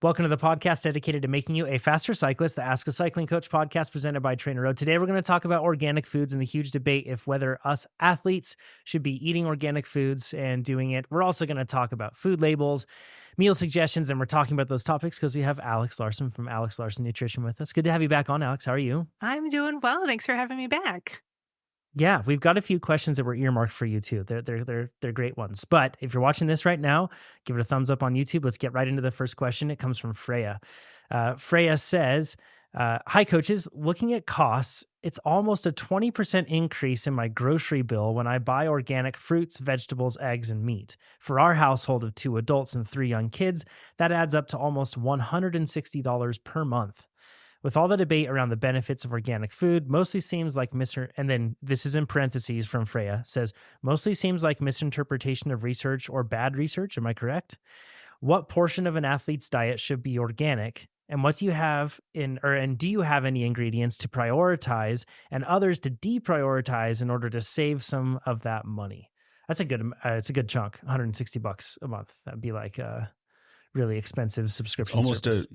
Welcome to the podcast dedicated to making you a faster cyclist, the Ask a Cycling Coach podcast presented by TrainerRoad. Today, we're going to talk about organic foods and the huge debate if whether us athletes should be eating organic foods and doing it. We're also going to talk about food labels, meal suggestions, and we're talking about those topics because we have Alex Larson from Alex Larson Nutrition with us. Good to have you back on, Alex. How are you? I'm doing well. Thanks for having me back. Yeah, we've got a few questions that were earmarked for you too. They're great ones. But if you're watching this right now, give it a thumbs up on YouTube. Let's get right into the first question. It comes from Freya. Freya says, hi coaches, looking at costs, it's almost a 20% increase in my grocery bill when I buy organic fruits, vegetables, eggs, and meat. For our household of 2 adults and 3 young kids, that adds up to almost $160 per month. With all the debate around the benefits of organic food, mostly seems like and then this is in parentheses from Freya, says, mostly seems like misinterpretation of research or bad research. Am I correct? What portion of an athlete's diet should be organic? And what do you have and do you have any ingredients to prioritize and others to deprioritize in order to save some of that money? That's it's a good chunk, $160 a month. That'd be like a really expensive subscription. It's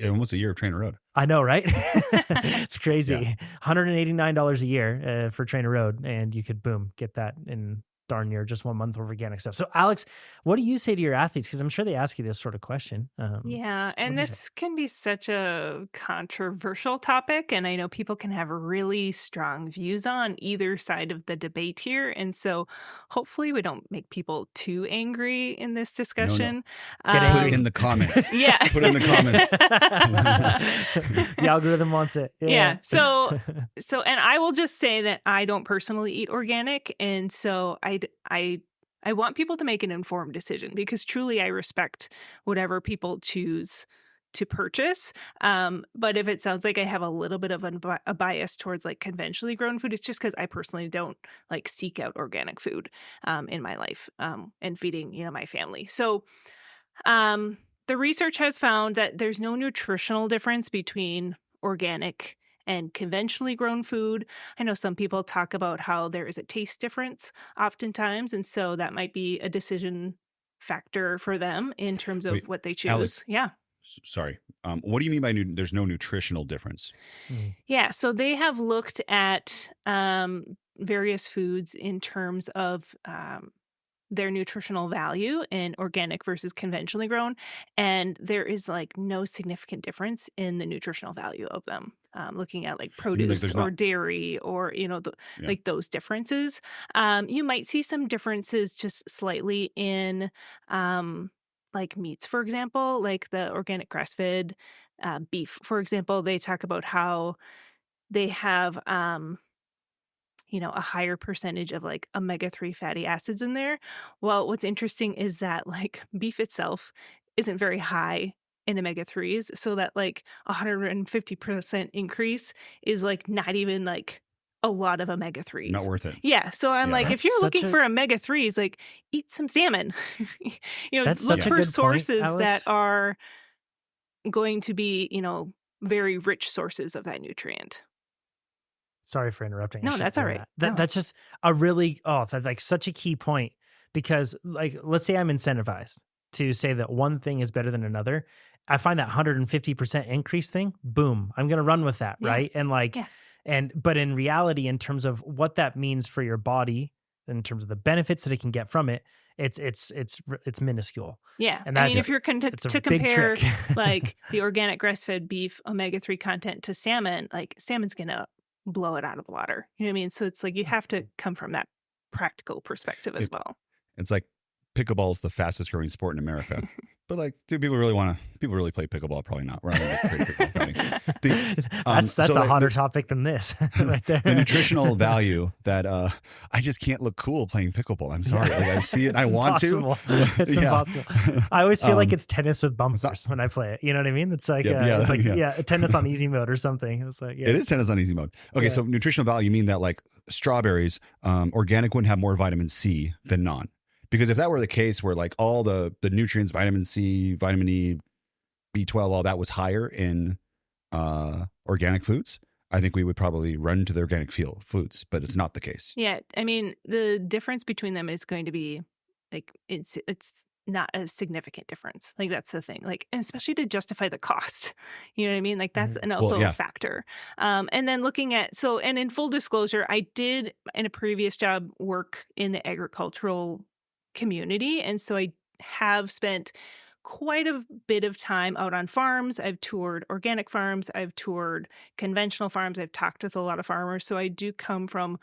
almost a year of TrainerRoad. I know, right? It's crazy. Yeah. $189 a year for TrainerRoad, and you could, get that in darn near just 1 month of organic stuff. So, Alex, what do you say to your athletes? Because I'm sure they ask you this sort of question. And this can be such a controversial topic, and I know people can have really strong views on either side of the debate here. And so hopefully we don't make people too angry in this discussion. No. Put it in the comments. Yeah. Put it in the comments. The algorithm wants it. Yeah. So, and I will just say that I don't personally eat organic. And so I want people to make an informed decision because truly I respect whatever people choose to purchase. But if it sounds like I have a little bit of a bias towards like conventionally grown food, it's just because I personally don't like seek out organic food in my life and feeding, my family. So the research has found that there's no nutritional difference between organic and conventionally grown food. I know some people talk about how there is a taste difference oftentimes, and so that might be a decision factor for them in terms of what they choose. Alex, yeah. Sorry. What do you mean by there's no nutritional difference? Yeah, so they have looked at various foods in terms of their nutritional value in organic versus conventionally grown, and there is like no significant difference in the nutritional value of them. Looking at like produce or dairy or, like those differences. You might see some differences just slightly in like meats, for example, like the organic grass-fed beef, for example. They talk about how they have a higher percentage of like omega-3 fatty acids in there. Well, what's interesting is that like beef itself isn't very high in omega-3s, so that like 150% increase is like not even like a lot of omega-3s. Not worth it. Yeah, so I'm like, if you're looking for omega-3s, like eat some salmon. Look for sources that are going to be, very rich sources of that nutrient. Sorry for interrupting. No, that's all right. That's just a really, that's like such a key point because like, let's say I'm incentivized to say that one thing is better than another. I find that 150% increase thing, boom, I'm going to run with that. Yeah. Right. And like, but in reality, in terms of what that means for your body, in terms of the benefits that it can get from it, it's minuscule. Yeah. And I mean, if you're to compare like the organic grass-fed beef omega-3 content to salmon, like salmon's going to blow it out of the water. You know what I mean? So it's like, you have to come from that practical perspective as well. It's like pickleball is the fastest growing sport in America. But like, do people really play pickleball? Probably not. We're not going to play pickleball. That's a hotter topic than this right there. The nutritional value that I just can't look cool playing pickleball. I'm sorry. Like, I see it. I want to. It's impossible. I always feel like it's tennis with bumpers when I play it. You know what I mean? It's like, tennis on easy mode or something. It's like, It is tennis on easy mode. Okay. So nutritional value, you mean that like strawberries, organic wouldn't have more vitamin C than non. Because if that were the case where like all the nutrients, vitamin C, vitamin E, B12, all that was higher in organic foods, I think we would probably run to the organic foods, but it's not the case. Yeah. I mean, the difference between them is going to be like, it's not a significant difference. Like, that's the thing. Like, and especially to justify the cost. You know what I mean? Like, that's and also a factor. And then looking at, so, and in full disclosure, I did in a previous job work in the agricultural community. And so I have spent quite a bit of time out on farms. I've toured organic farms. I've toured conventional farms. I've talked with a lot of farmers. So I do come from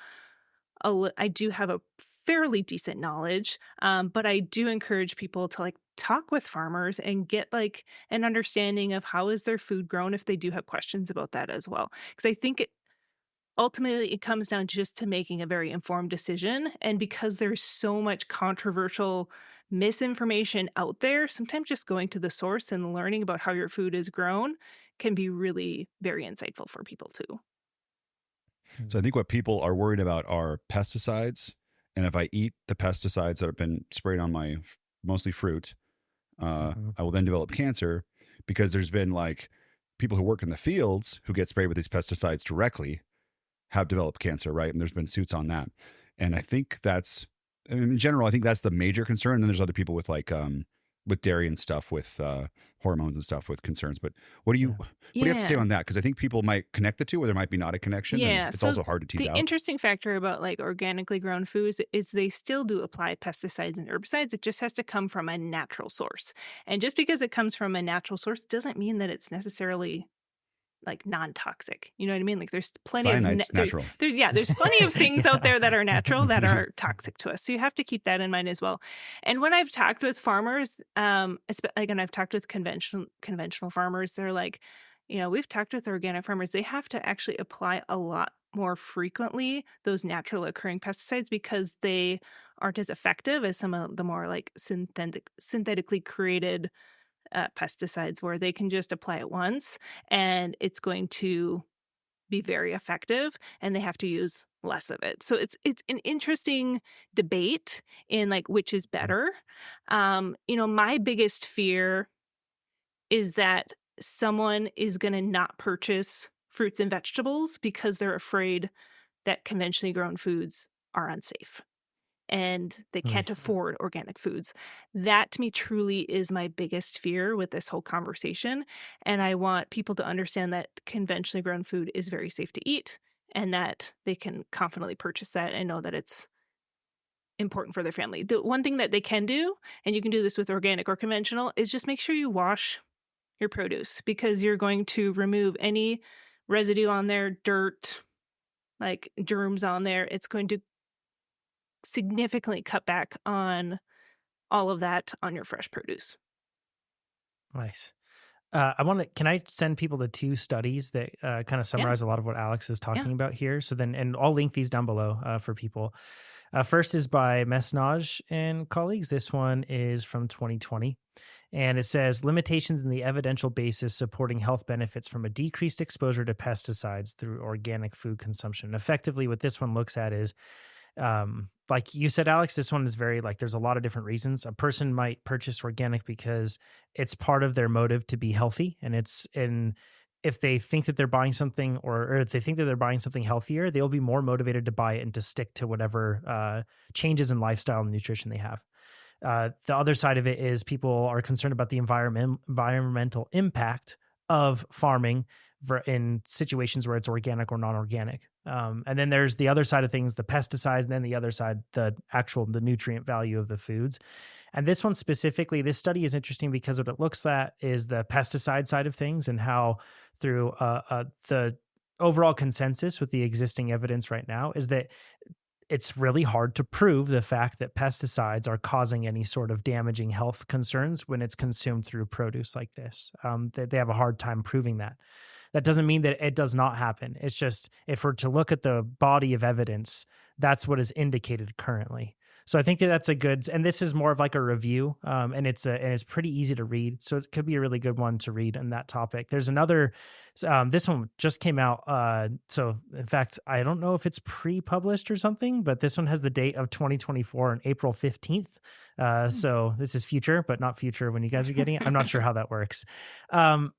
I do have a fairly decent knowledge, but I do encourage people to like talk with farmers and get like an understanding of how is their food grown if they do have questions about that as well. Because I think ultimately it comes down just to making a very informed decision. And because there's so much controversial misinformation out there, sometimes just going to the source and learning about how your food is grown can be really very insightful for people too. So I think what people are worried about are pesticides. And if I eat the pesticides that have been sprayed on my mostly fruit, I will then develop cancer, because there's been like people who work in the fields who get sprayed with these pesticides directly have developed cancer, right? And there's been suits on that. And I think that's, I mean, in general, I think that's the major concern. And then there's other people with like, with dairy and stuff, with hormones and stuff, with concerns. But what do you have to say on that? Because I think people might connect the two, or there might be not a connection. Yeah, and it's also hard to tease out. The interesting factor about like organically grown foods is they still do apply pesticides and herbicides. It just has to come from a natural source. And just because it comes from a natural source doesn't mean that it's necessarily like non-toxic. You know what I mean? Like there's plenty Cyanide's of natural. There's plenty of things out there that are natural that are toxic to us. So you have to keep that in mind as well. And when I've talked with farmers, and I've talked with conventional farmers, they're like, you know, we've talked with organic farmers, they have to actually apply a lot more frequently those natural occurring pesticides because they aren't as effective as some of the more like synthetically created pesticides, where they can just apply it once and it's going to be very effective and they have to use less of it. So it's an interesting debate in like which is better. You know, my biggest fear is that someone is going to not purchase fruits and vegetables because they're afraid that conventionally grown foods are unsafe and they can't afford organic foods. That to me truly is my biggest fear with this whole conversation. And I want people to understand that conventionally grown food is very safe to eat and that they can confidently purchase that and know that it's important for their family. The one thing that they can do, and you can do this with organic or conventional, is just make sure you wash your produce, because you're going to remove any residue on there, dirt, like germs on there. It's going to significantly cut back on all of that on your fresh produce. Nice. Can I send people to two studies that kind of summarize a lot of what Alex is talking about here? So then, and I'll link these down below for people. First is by Mesnage and colleagues. This one is from 2020. And it says limitations in the evidential basis supporting health benefits from a decreased exposure to pesticides through organic food consumption. And effectively, what this one looks at is, like you said, Alex, this one is very like there's a lot of different reasons. A person might purchase organic because it's part of their motive to be healthy. And if they think that they're buying something or if they think that they're buying something healthier, they'll be more motivated to buy it and to stick to whatever changes in lifestyle and nutrition they have. The other side of it is people are concerned about the environmental impact of farming in situations where it's organic or non-organic. And then there's the other side of things, the pesticides, and then the other side, the nutrient value of the foods. And this one specifically, this study is interesting because what it looks at is the pesticide side of things and how through the overall consensus with the existing evidence right now is that it's really hard to prove the fact that pesticides are causing any sort of damaging health concerns when it's consumed through produce like this. They have a hard time proving that. That doesn't mean that it does not happen. It's just if we're to look at the body of evidence, that's what is indicated currently. So I think that that's a good, and this is more of like a review, and it's pretty easy to read. So it could be a really good one to read on that topic. There's another, this one just came out. So in fact, I don't know if it's pre-published or something, but this one has the date of 2024 on April 15th. So this is future, but not future when you guys are getting it. I'm not sure how that works.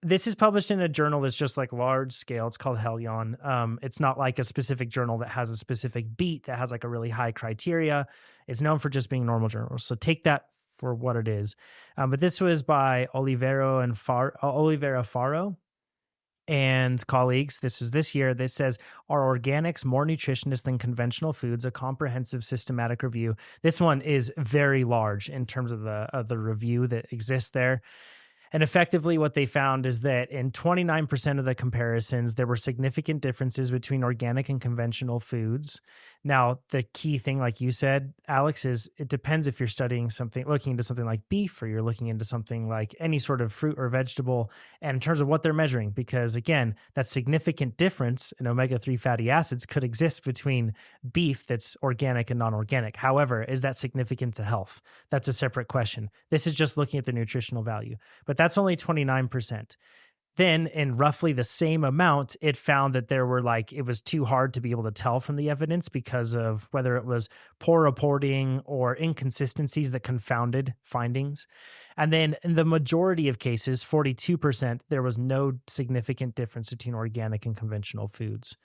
This is published in a journal that's just like large scale. It's called Helion. It's not like a specific journal that has a specific beat that has like a really high criteria. It's known for just being normal journals. So take that for what it is. But this was by Olivera Faro and colleagues. This was this year. This says, are organics more nutritious than conventional foods? A comprehensive systematic review. This one is very large in terms of the review that exists there. And effectively what they found is that in 29% of the comparisons, there were significant differences between organic and conventional foods. Now, the key thing, like you said, Alex, is it depends if you're looking into something like beef, or you're looking into something like any sort of fruit or vegetable, and in terms of what they're measuring, because again, that significant difference in omega-3 fatty acids could exist between beef that's organic and non-organic. However, is that significant to health? That's a separate question. This is just looking at the nutritional value, but that's only 29%. Then in roughly the same amount, it found that it was too hard to be able to tell from the evidence because of whether it was poor reporting or inconsistencies that confounded findings. And then in the majority of cases, 42%, there was no significant difference between organic and conventional foods.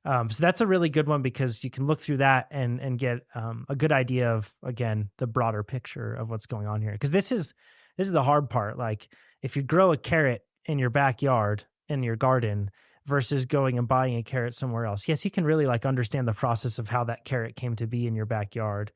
So that's a really good one because you can look through that and get a good idea of, again, the broader picture of what's going on here. Because this is the hard part. Like if you grow a carrot in your backyard, in your garden, versus going and buying a carrot somewhere else. Yes, you can really understand the process of how that carrot came to be in your backyard.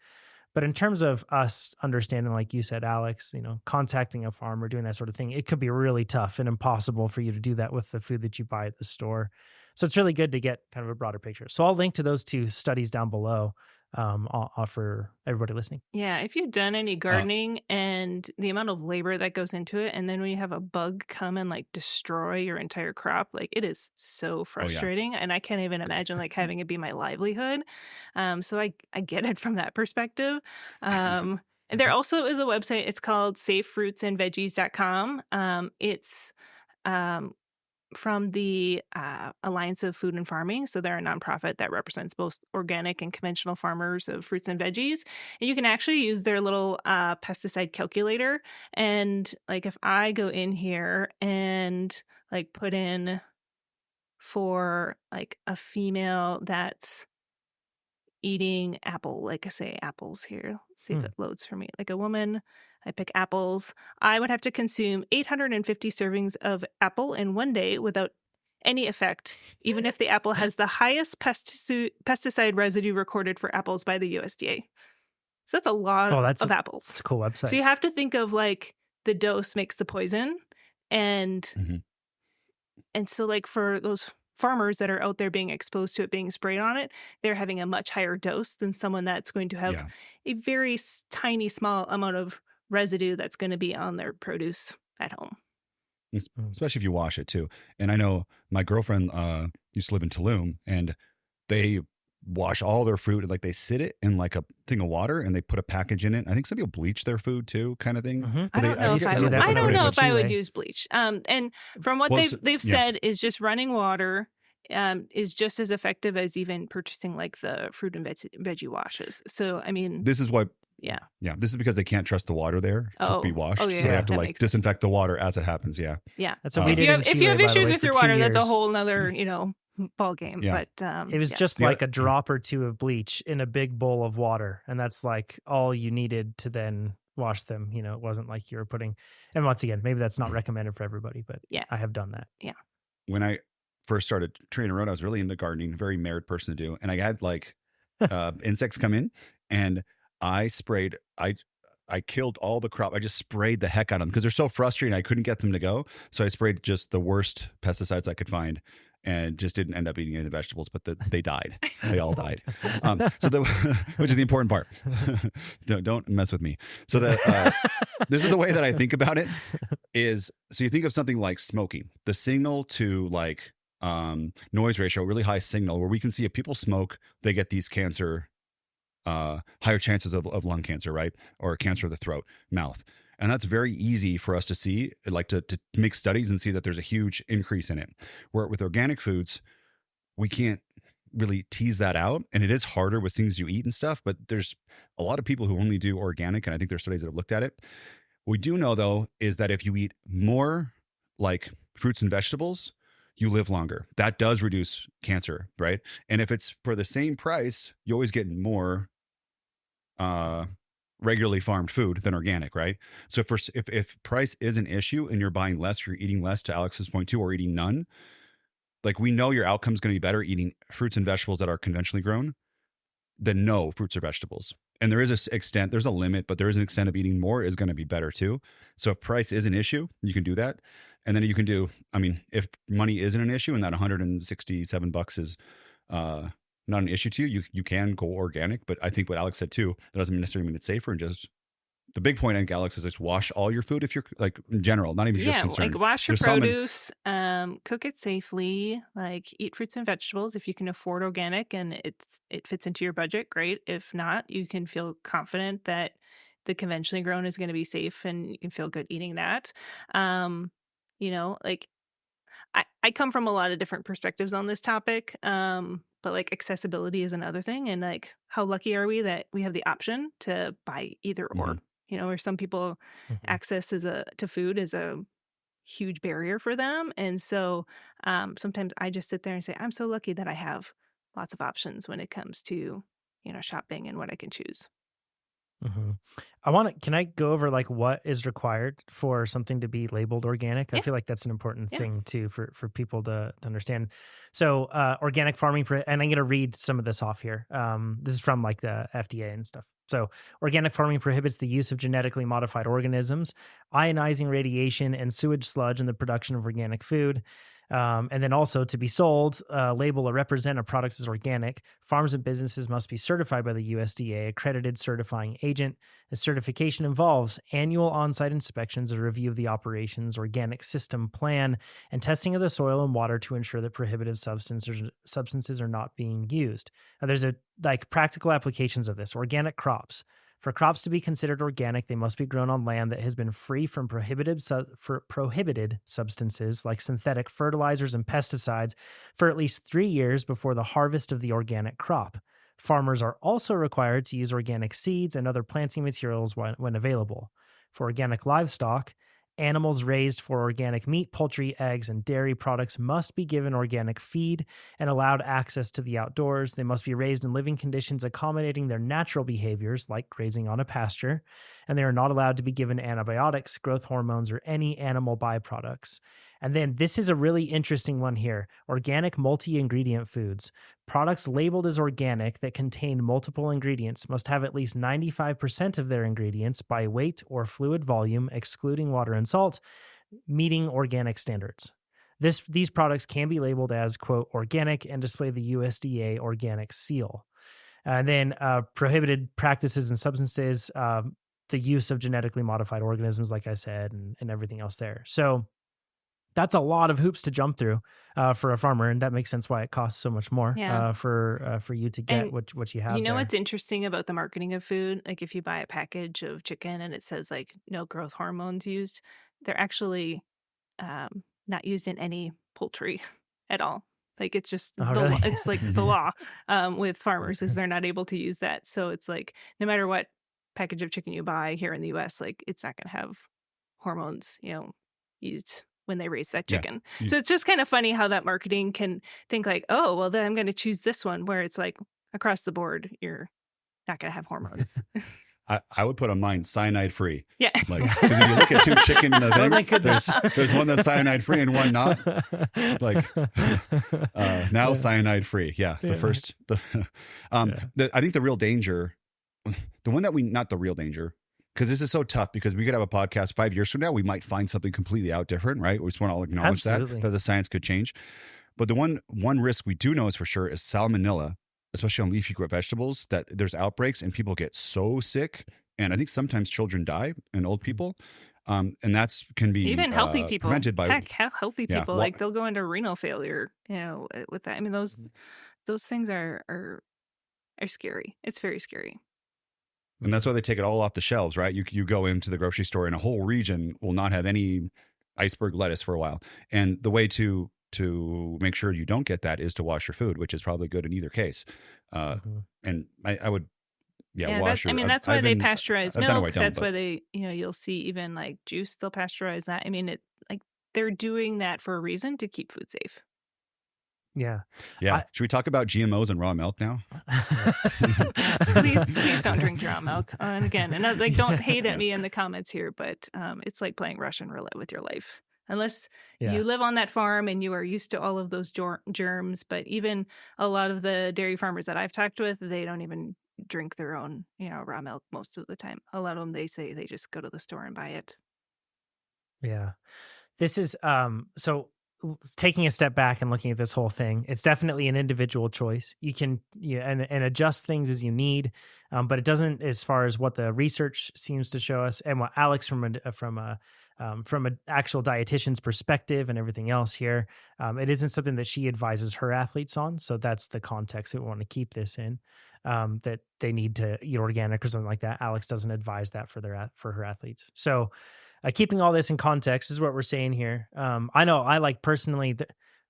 But in terms of us understanding, like you said, Alex, contacting a farmer, doing that sort of thing, it could be really tough and impossible for you to do that with the food that you buy at the store. So it's really good to get kind of a broader picture. So I'll link to those two studies down below for everybody listening. Yeah, if you've done any gardening and the amount of labor that goes into it, and then when you have a bug come and destroy your entire crop, it is so frustrating. And I can't even imagine having it be my livelihood. So I get it from that perspective. And there also is a website. It's called safefruitsandveggies.com. It's from the Alliance of Food and Farming. So they're a nonprofit that represents both organic and conventional farmers of fruits and veggies. And you can actually use their little pesticide calculator. And if I go in here and put in for a female that's eating apple, I say apples here. Let's see if it loads for me. A woman, I pick apples. I would have to consume 850 servings of apple in one day without any effect, even if the apple has the highest pesticide residue recorded for apples by the USDA. So that's a lot of apples. That's a cool website. So you have to think of the dose makes the poison. And so for those farmers that are out there being exposed to it being sprayed on it, they're having a much higher dose than someone that's going to have a very tiny, small amount of residue that's going to be on their produce at home. Especially if you wash it too. And I know my girlfriend used to live in Tulum, and they wash all their fruit, they sit it in a thing of water, and they put a package in it. I think some people bleach their food too, kind of thing. I don't know if I would use bleach. And from what they've said is just running water is just as effective as even purchasing the fruit and veggie washes. So I mean, this is why. Yeah. This is because they can't trust the water there to be washed. So they have to disinfect the water as it happens. Yeah. That's what we did in Chile, if you have issues with your water, that's a years. whole nother, ball game. Yeah. But it was just a drop or two of bleach in a big bowl of water. And that's all you needed to then wash them. It wasn't like you were putting, and once again, maybe that's not recommended for everybody, but I have done that. Yeah. When I first started TrainerRoad, I was really into gardening, very married person to do. And I had insects come in, and I sprayed, I killed all the crop. I just sprayed the heck out of them because they're so frustrating. I couldn't get them to go. So I sprayed just the worst pesticides I could find, and just didn't end up eating any of the vegetables, but they died. They all died. Which is the important part. Don't mess with me. So this is the way that I think about it is, so you think of something like smoking, the signal to noise ratio, really high signal, where we can see if people smoke, they get these cancer, higher chances of lung cancer, right? Or cancer of the throat, mouth. And that's very easy for us to see, to make studies and see that there's a huge increase in it. Where with organic foods, we can't really tease that out. And it is harder with things you eat and stuff, but there's a lot of people who only do organic. And I think there's studies that have looked at it. What we do know though, is that if you eat more fruits and vegetables, you live longer. That does reduce cancer, right? And if it's for the same price, you always get more regularly farmed food than organic, right? So if price is an issue and you're buying less, you're eating less, to Alex's point too, or eating none, like we know your outcome's going to be better eating fruits and vegetables that are conventionally grown than no fruits or vegetables. And there is an extent, there's a limit, but there is an extent of eating more is going to be better too. So if price is an issue, you can do that. And then you can do, I mean, if money isn't an issue and that $167 is not an issue to you, you can go organic. But I think what Alex said too, that doesn't necessarily mean it's safer. And just the big point, I think, Alex, is just wash all your food if you're like in general, not even just concerned. Like wash your There's produce, cook it safely, like eat fruits and vegetables. If you can afford organic and it fits into your budget, great. If not, you can feel confident that the conventionally grown is going to be safe and you can feel good eating that. Like I come from a lot of different perspectives on this topic. But like accessibility is another thing. And like, how lucky are we that we have the option to buy either or? Or some people access to food is a huge barrier for them. And so sometimes I just sit there and say, I'm so lucky that I have lots of options when it comes to, shopping and what I can choose. Can I go over like what is required for something to be labeled organic? I feel like that's an important thing too for people to understand. So organic farming, and I'm going to read some of this off here. This is from like the FDA and stuff. So organic farming prohibits the use of genetically modified organisms, ionizing radiation, and sewage sludge in the production of organic food. And then also to be sold, label or represent a product as organic, farms and businesses must be certified by the USDA accredited certifying agent. The certification involves annual on-site inspections, a review of the operations, organic system plan, and testing of the soil and water to ensure that prohibitive substances are not being used. Now, there's practical applications of this. Organic crops. For crops to be considered organic, they must be grown on land that has been free from prohibited substances like synthetic fertilizers and pesticides for at least 3 years before the harvest of the organic crop. Farmers are also required to use organic seeds and other planting materials when available. For organic livestock, animals raised for organic meat, poultry, eggs, and dairy products must be given organic feed and allowed access to the outdoors. They must be raised in living conditions accommodating their natural behaviors, like grazing on a pasture, and they are not allowed to be given antibiotics, growth hormones, or any animal byproducts. And then this is a really interesting one here. Organic multi-ingredient foods. Products labeled as organic that contain multiple ingredients must have at least 95% of their ingredients by weight or fluid volume, excluding water and salt, meeting organic standards. These products can be labeled as, quote, organic and display the USDA organic seal. And then prohibited practices and substances, the use of genetically modified organisms, like I said, and everything else there. So that's a lot of hoops to jump through for a farmer, and that makes sense why it costs so much more for you to get what you have. What's interesting about the marketing of food? Like if you buy a package of chicken and it says like no growth hormones used, they're actually not used in any poultry at all. Like it's just really? It's like the law with farmers is they're not able to use that. So it's like no matter what package of chicken you buy here in the U.S., like it's not going to have hormones, used when they raise that chicken. Yeah. So it's just kind of funny how that marketing can think like, oh, well, then I'm going to choose this one, where it's like across the board, you're not going to have hormones. I would put on mine cyanide free. Yeah. Like, because if you look at two chicken in the thing, there's one that's cyanide free and one not. Like now cyanide free. Yeah. The first, I think the real danger, the one that not the real danger, because this is so tough, because we could have a podcast 5 years from now, we might find something completely out different, right? We just want to all acknowledge that the science could change. But the one risk we do know is for sure is salmonella, especially on leafy vegetables, that there's outbreaks and people get so sick. And I think sometimes children die and old people. And that's can be even healthy people prevented by healthy people. Like they'll go into renal failure, with that. I mean, those things are scary. It's very scary. And that's why they take it all off the shelves, right? You go into the grocery store and a whole region will not have any iceberg lettuce for a while. And the way to make sure you don't get that is to wash your food, which is probably good in either case. And I would, wash your. That's why they pasteurize milk. That's why they, you'll see even like juice, they'll pasteurize that. I mean, they're doing that for a reason, to keep food safe. Yeah. Yeah. Should we talk about GMOs and raw milk now? Please don't drink your own milk. And again, like, don't hate at me in the comments here, but it's like playing Russian roulette with your life. Unless you live on that farm and you are used to all of those germs. But even a lot of the dairy farmers that I've talked with, they don't even drink their own, raw milk most of the time. A lot of them, they say they just go to the store and buy it. Yeah. This is so taking a step back and looking at this whole thing, it's definitely an individual choice. You can and adjust things as you need, but it doesn't, as far as what the research seems to show us, and what Alex from an actual dietitian's perspective and everything else here, it isn't something that she advises her athletes on. So that's the context that we want to keep this in. That they need to eat organic or something like that. Alex doesn't advise that for her athletes. So keeping all this in context is what we're saying here. I know I like personally,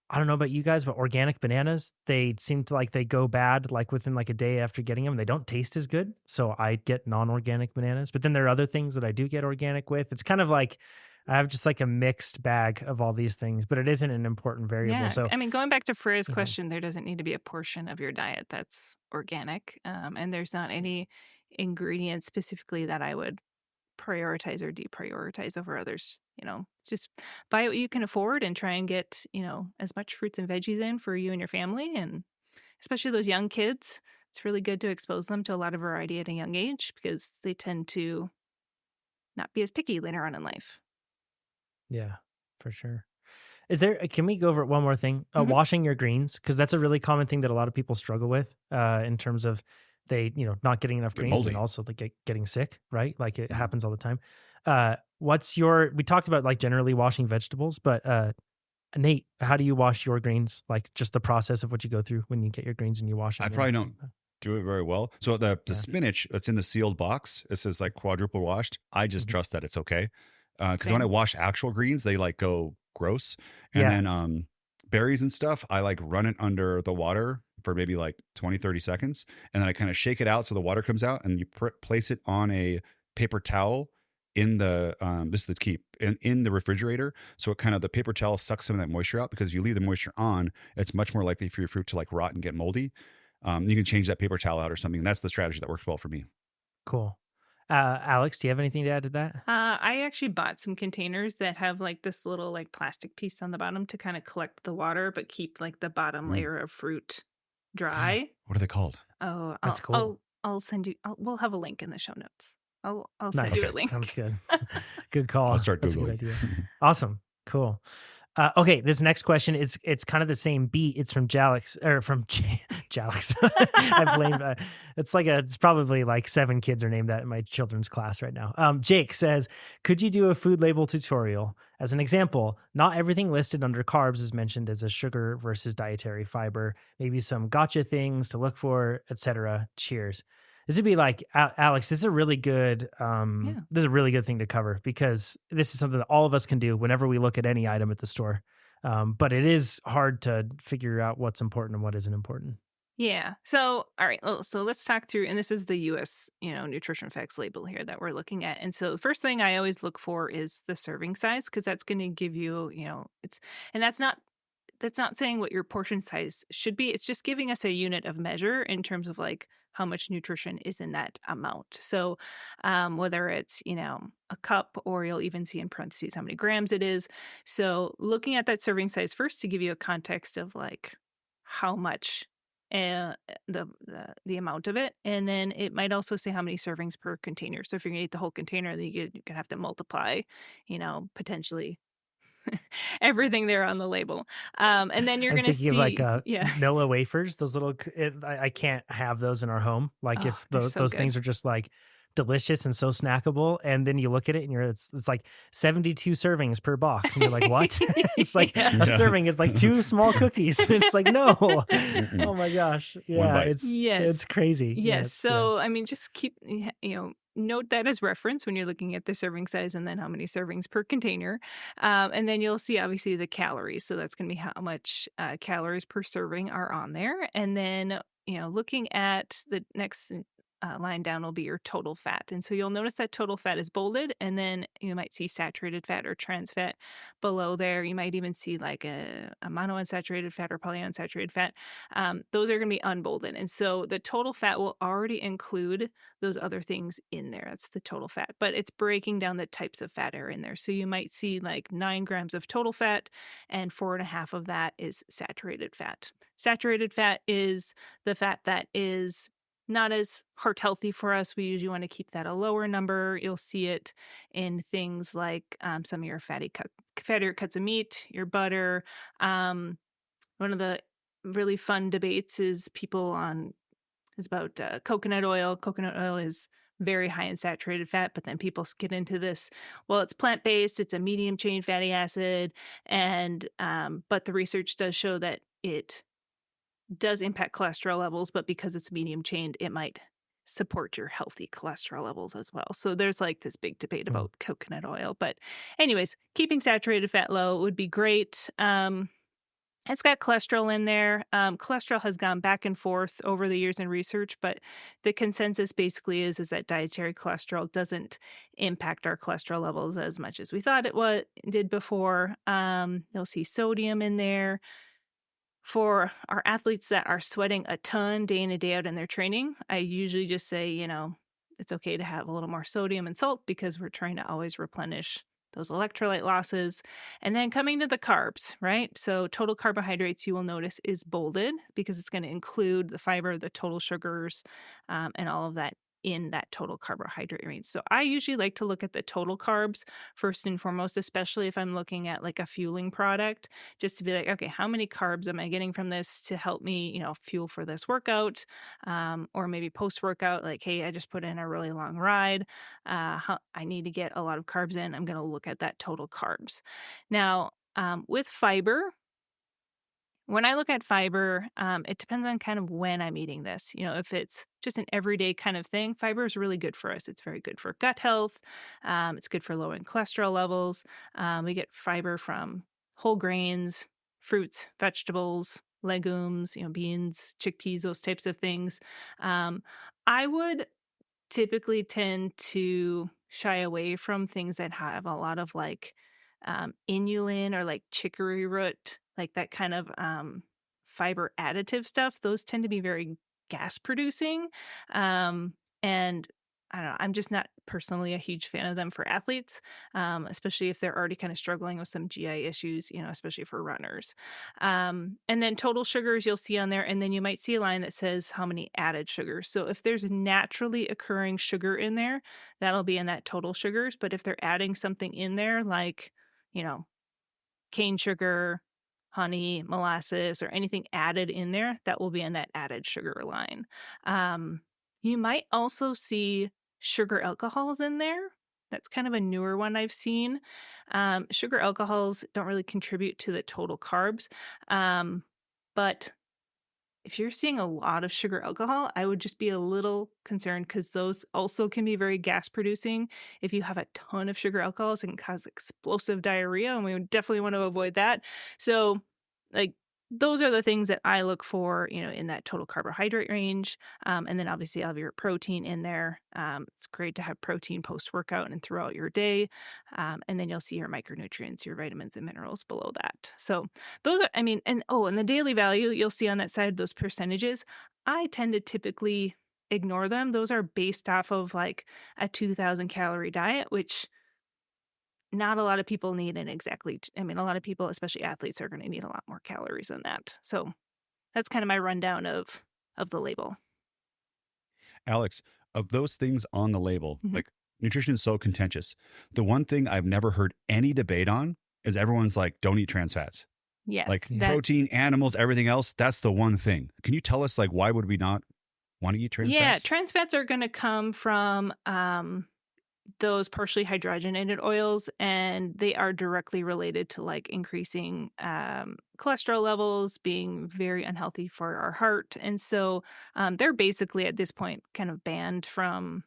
I don't know about you guys, but organic bananas, they seem to like they go bad like within like a day after getting them. They don't taste as good. So I get non-organic bananas, but then there are other things that I do get organic with. It's kind of like I have just like a mixed bag of all these things, but it isn't an important variable. Yeah. So I mean, going back to Freya's question, there doesn't need to be a portion of your diet that's organic. And there's not any ingredients specifically that I would prioritize or deprioritize over others. Just buy what you can afford and try and get, as much fruits and veggies in for you and your family. And especially those young kids, it's really good to expose them to a lot of variety at a young age because they tend to not be as picky later on in life. yeah, for sure. Can we go over one more thing? Mhm. Washing your greens, because that's a really common thing that a lot of people struggle with in terms of they, not getting enough greens moldy. and also like getting sick, right? Like it happens all the time. We talked about like generally washing vegetables, but Nate, how do you wash your greens? Like just the process of what you go through when you get your greens and you wash them. I probably don't do it very well. So the spinach that's in the sealed box, it says like quadruple washed. I just trust that it's okay. Because when I wash actual greens, they like go gross. And then berries and stuff, I like run it under the water for maybe like 20, 30 seconds. And then I kind of shake it out so the water comes out, and you place it on a paper towel in the, this is the key, in the refrigerator. So it kind of, the paper towel sucks some of that moisture out, because if you leave the moisture on, it's much more likely for your fruit to like rot and get moldy. You can change that paper towel out or something. And that's the strategy that works well for me. Cool. Alex, do you have anything to add to that? I actually bought some containers that have like this little like plastic piece on the bottom to kind of collect the water, but keep like the bottom layer of fruit dry. What are they called? Oh, That's cool. I'll send you. We'll have a link in the show notes. I'll Nice. send you a link. Sounds good. Good call. I'll start That's a Googling. good idea. Awesome. Cool. Okay, this next question it's kind of the same beat. It's from Jalix, or from Jalix. I blame. It's probably like 7 kids are named that in my children's class right now. Jake says, could you do a food label tutorial? As an example, not everything listed under carbs is mentioned as a sugar versus dietary fiber. Maybe some gotcha things to look for, etc. Cheers. This would be like, Alex, this is a really good this is a really good thing to cover, because this is something that all of us can do whenever we look at any item at the store. But it is hard to figure out what's important and what isn't important. Yeah. So, all right. So let's talk through, and this is the U.S. nutrition facts label here that we're looking at. And so the first thing I always look for is the serving size, because that's going to give you, that's not saying what your portion size should be. It's just giving us a unit of measure in terms of like how much nutrition is in that amount. So whether it's, a cup, or you'll even see in parentheses how many grams it is. So looking at that serving size first to give you a context of like how much the amount of it. And then it might also say how many servings per container. So if you're going to eat the whole container, then you can have to multiply, potentially everything there on the label. And then you're going to see like Noah wafers, those little, I can't have those in our home. Like if those things are just like delicious and so snackable, and then you look at it and it's like 72 servings per box, and you're like, what? It's like a serving is like 2 small cookies. It's like, no. Oh my gosh. Yeah, it's crazy. Yes. So I mean, just keep note that as reference when you're looking at the serving size, and then how many servings per container. And then you'll see obviously the calories. So that's going to be how much calories per serving are on there. And then, looking at the next line down will be your total fat. And so you'll notice that total fat is bolded, and then you might see saturated fat or trans fat below there. You might even see like a monounsaturated fat or polyunsaturated fat. Those are going to be unbolded. And so the total fat will already include those other things in there. That's the total fat, but it's breaking down the types of fat are in there. So you might see like 9 grams of total fat, and 4.5 of that is saturated fat. Saturated fat is the fat that is not as heart healthy for us. We usually want to keep that a lower number. You'll see it in things like some of your fattier cuts of meat, your butter. One of the really fun debates is about coconut oil. Coconut oil is very high in saturated fat, but then people get into this, well, it's plant-based, it's a medium chain fatty acid, and but the research does show that it does impact cholesterol levels, but because it's medium chained, it might support your healthy cholesterol levels as well. So there's like this big debate about coconut oil. But anyways, keeping saturated fat low would be great. It's got cholesterol in there. Cholesterol has gone back and forth over the years in research, but the consensus basically is that dietary cholesterol doesn't impact our cholesterol levels as much as we thought it did before. You'll see sodium in there. For our athletes that are sweating a ton day in and day out in their training, I usually just say, it's okay to have a little more sodium and salt because we're trying to always replenish those electrolyte losses. And then coming to the carbs, right? So total carbohydrates, you will notice, is bolded because it's going to include the fiber, the total sugars, and all of that in that total carbohydrate range. So I usually like to look at the total carbs first and foremost, especially if I'm looking at like a fueling product, just to be like, okay, how many carbs am I getting from this to help me, fuel for this workout? Or maybe post-workout, like, hey, I just put in a really long ride. I need to get a lot of carbs in. I'm going to look at that total carbs. Now, with fiber, when I look at fiber, it depends on kind of when I'm eating this. If it's just an everyday kind of thing, fiber is really good for us. It's very good for gut health. It's good for lowering cholesterol levels. We get fiber from whole grains, fruits, vegetables, legumes, beans, chickpeas, those types of things. I would typically tend to shy away from things that have a lot of like inulin or like chicory root, like that kind of fiber additive stuff. Those tend to be very gas producing. And I don't know, I'm just not personally a huge fan of them for athletes, especially if they're already kind of struggling with some GI issues, especially for runners. And then total sugars you'll see on there, and then you might see a line that says how many added sugars. So if there's naturally occurring sugar in there, that'll be in that total sugars. But if they're adding something in there like, cane sugar, honey, molasses, or anything added in there, that will be in that added sugar line. You might also see sugar alcohols in there. That's kind of a newer one I've seen. Sugar alcohols don't really contribute to the total carbs. But if you're seeing a lot of sugar alcohol, I would just be a little concerned because those also can be very gas producing. If you have a ton of sugar alcohols, it can cause explosive diarrhea, and we would definitely want to avoid that. So, like, those are the things that I look for, in that total carbohydrate range. And then obviously I'll have your protein in there. It's great to have protein post-workout and throughout your day. And then you'll see your micronutrients, your vitamins and minerals below that. So those are, and the daily value you'll see on that side, those percentages, I tend to typically ignore them. Those are based off of like a 2,000 calorie diet, which not a lot of people need a lot of people, especially athletes, are going to need a lot more calories than that. So that's kind of my rundown of the label. Alex, of those things on the label, Mhm. like nutrition is so contentious. The one thing I've never heard any debate on is everyone's like, don't eat trans fats. Yeah. Like protein, animals, everything else, that's the one thing. Can you tell us, like, why would we not want to eat trans fats? Yeah, trans fats are going to come from those partially hydrogenated oils, and they are directly related to like increasing cholesterol levels, being very unhealthy for our heart. And so they're basically at this point kind of banned from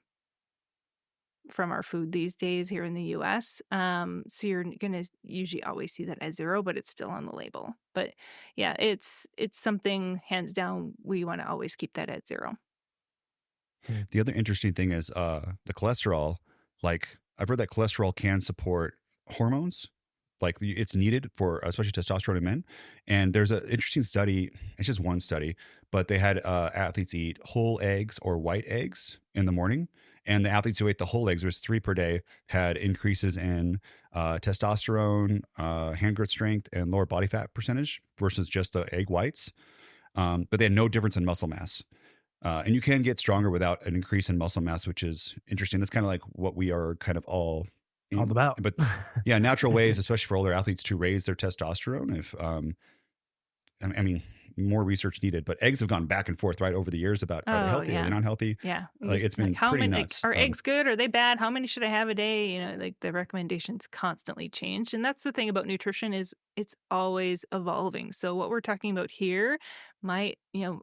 our food these days here in the US. So you're going to usually always see that at 0, but it's still on the label. But yeah, it's something hands down we want to always keep that at 0. The other interesting thing is the cholesterol. Like I've heard that cholesterol can support hormones. Like it's needed for especially testosterone in men. And there's an interesting study. It's just one study, but they had athletes eat whole eggs or white eggs in the morning. And the athletes who ate the whole eggs, there was 3 per day, had increases in testosterone, hand growth strength, and lower body fat percentage versus just the egg whites. But they had no difference in muscle mass. And you can get stronger without an increase in muscle mass, which is interesting. That's kind of like what we are kind of all about. But yeah, natural ways, especially for older athletes, to raise their testosterone. If I mean, more research needed, but eggs have gone back and forth right over the years about are they healthy, are they not healthy? Yeah, like it's been how pretty many nuts. are eggs good? Are they bad? How many should I have a day? Like the recommendations constantly change, and that's the thing about nutrition is it's always evolving. So what we're talking about here might,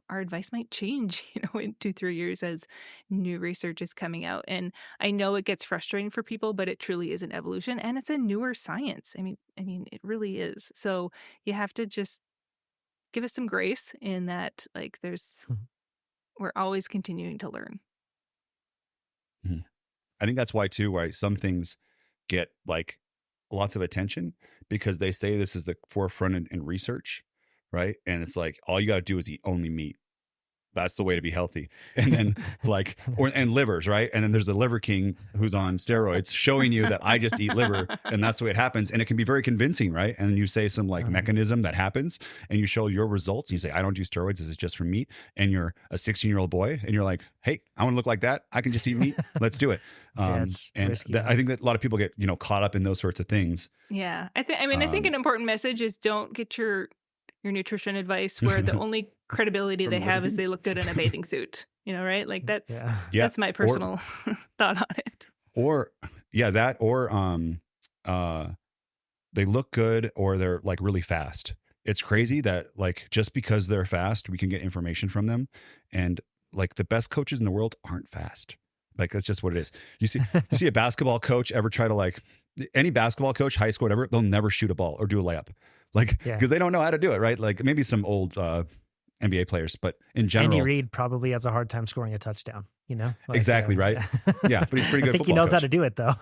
our advice might change, in 2-3 years as new research is coming out. And I know it gets frustrating for people, but it truly is an evolution, and it's a newer science. I mean, it really is. So you have to just give us some grace in that, like, we're always continuing to learn. Mhm. I think that's why too, why some things get like lots of attention because they say this is the forefront in research, right? And it's like all you got to do is eat only meat. That's the way to be healthy. And then and livers, right? And then there's the liver king who's on steroids showing you that I just eat liver and that's the way it happens. And it can be very convincing, right? And you say some like mechanism that happens and you show your results. And you say, I don't do steroids. This is just for meat. And you're a 16-year-old boy and you're like, hey, I want to look like that. I can just eat meat. Let's do it. And I think that a lot of people get, caught up in those sorts of things. Yeah. I think an important message is don't get your nutrition advice where the only credibility they have is they look good in a bathing suit, right? Like that's my personal thought on it. Or they look good or they're like really fast. It's crazy that like just because they're fast, we can get information from them. And like the best coaches in the world aren't fast. Like that's just what it is. You see a basketball coach ever try to like any basketball coach, high school, whatever, they'll never shoot a ball or do a layup. Like, because they don't know how to do it, right? Like maybe some old NBA players, but in general, Andy Reid probably has a hard time scoring a touchdown. Like, exactly right. Yeah, but he's pretty good. I think he knows how to do it though.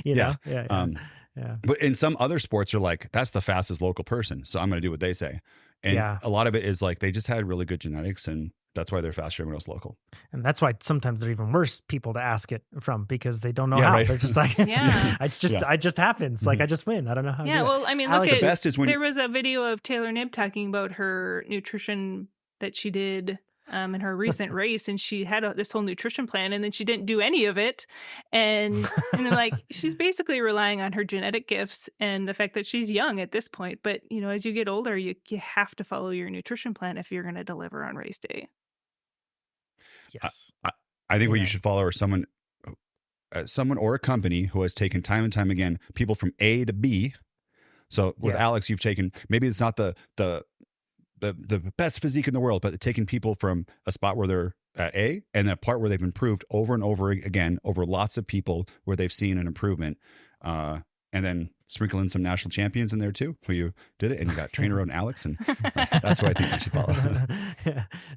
Yeah. Yeah. But in some other sports, are like that's the fastest local person, so I'm going to do what they say. And a lot of it is like they just had really good genetics, and that's why they're faster than everyone else local. And that's why sometimes they're even worse people to ask it from because they don't know how. Right. They're just like, it just happens. Like I just win. I don't know how. Yeah. Well, I mean, Alex, look at the best is when there was a video of Taylor Knibb talking about her nutrition that she did in her recent race, and she had this whole nutrition plan, and then she didn't do any of it, and they're like, she's basically relying on her genetic gifts and the fact that she's young at this point. But as you get older, you have to follow your nutrition plan if you're going to deliver on race day. Yes. I think what you should follow are someone or a company who has taken time and time again people from A to B. So with Alex, you've taken, maybe it's not the best physique in the world, but taking people from a spot where they're at A and then a part where they've improved over and over again over lots of people where they've seen an improvement. And then sprinkle in some national champions in there too, who you did it, and you got TrainerRoad and Alex, and that's what I think you should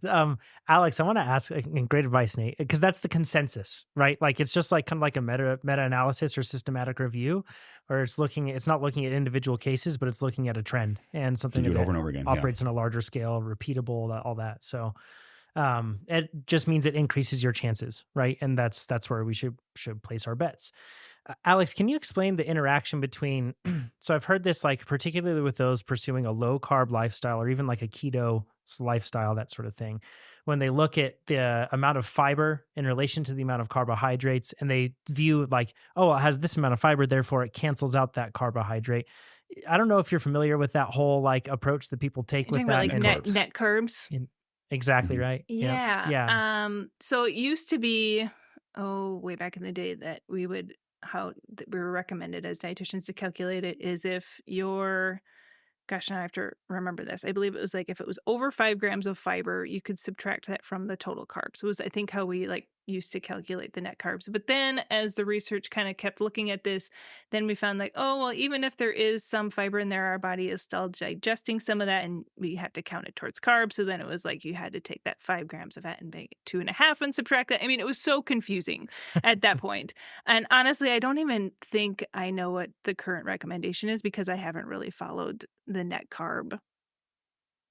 follow. Alex, I want to ask, and great advice, Nate, because that's the consensus, right? Like it's just like kind of like a meta-analysis or systematic review, or it's not looking at individual cases, but it's looking at a trend and something that over and over again, operates on a larger scale, repeatable, all that. So it just means it increases your chances, right? And that's where we should place our bets. Alex, can you explain the interaction between, so I've heard this like particularly with those pursuing a low carb lifestyle or even like a keto lifestyle, that sort of thing, when they look at the amount of fiber in relation to the amount of carbohydrates and they view like, oh, it has this amount of fiber, therefore it cancels out that carbohydrate. I don't know if you're familiar with that whole like approach that people take with that. Like net carbs. Exactly right. Yeah. So it used to be, way back in the day that we were recommended as dietitians to calculate it is if you're, gosh, now I have to remember this. I believe it was like if it was over 5 grams of fiber, you could subtract that from the total carbs. It was, I think, how we like used to calculate the net carbs. But then as the research kind of kept looking at this, then we found like, oh, well, even if there is some fiber in there, our body is still digesting some of that and we have to count it towards carbs. So then it was like you had to take that 5 grams of fat and make it 2.5 and subtract that. I mean, it was so confusing at that point. And honestly, I don't even think I know what the current recommendation is because I haven't really followed the net carb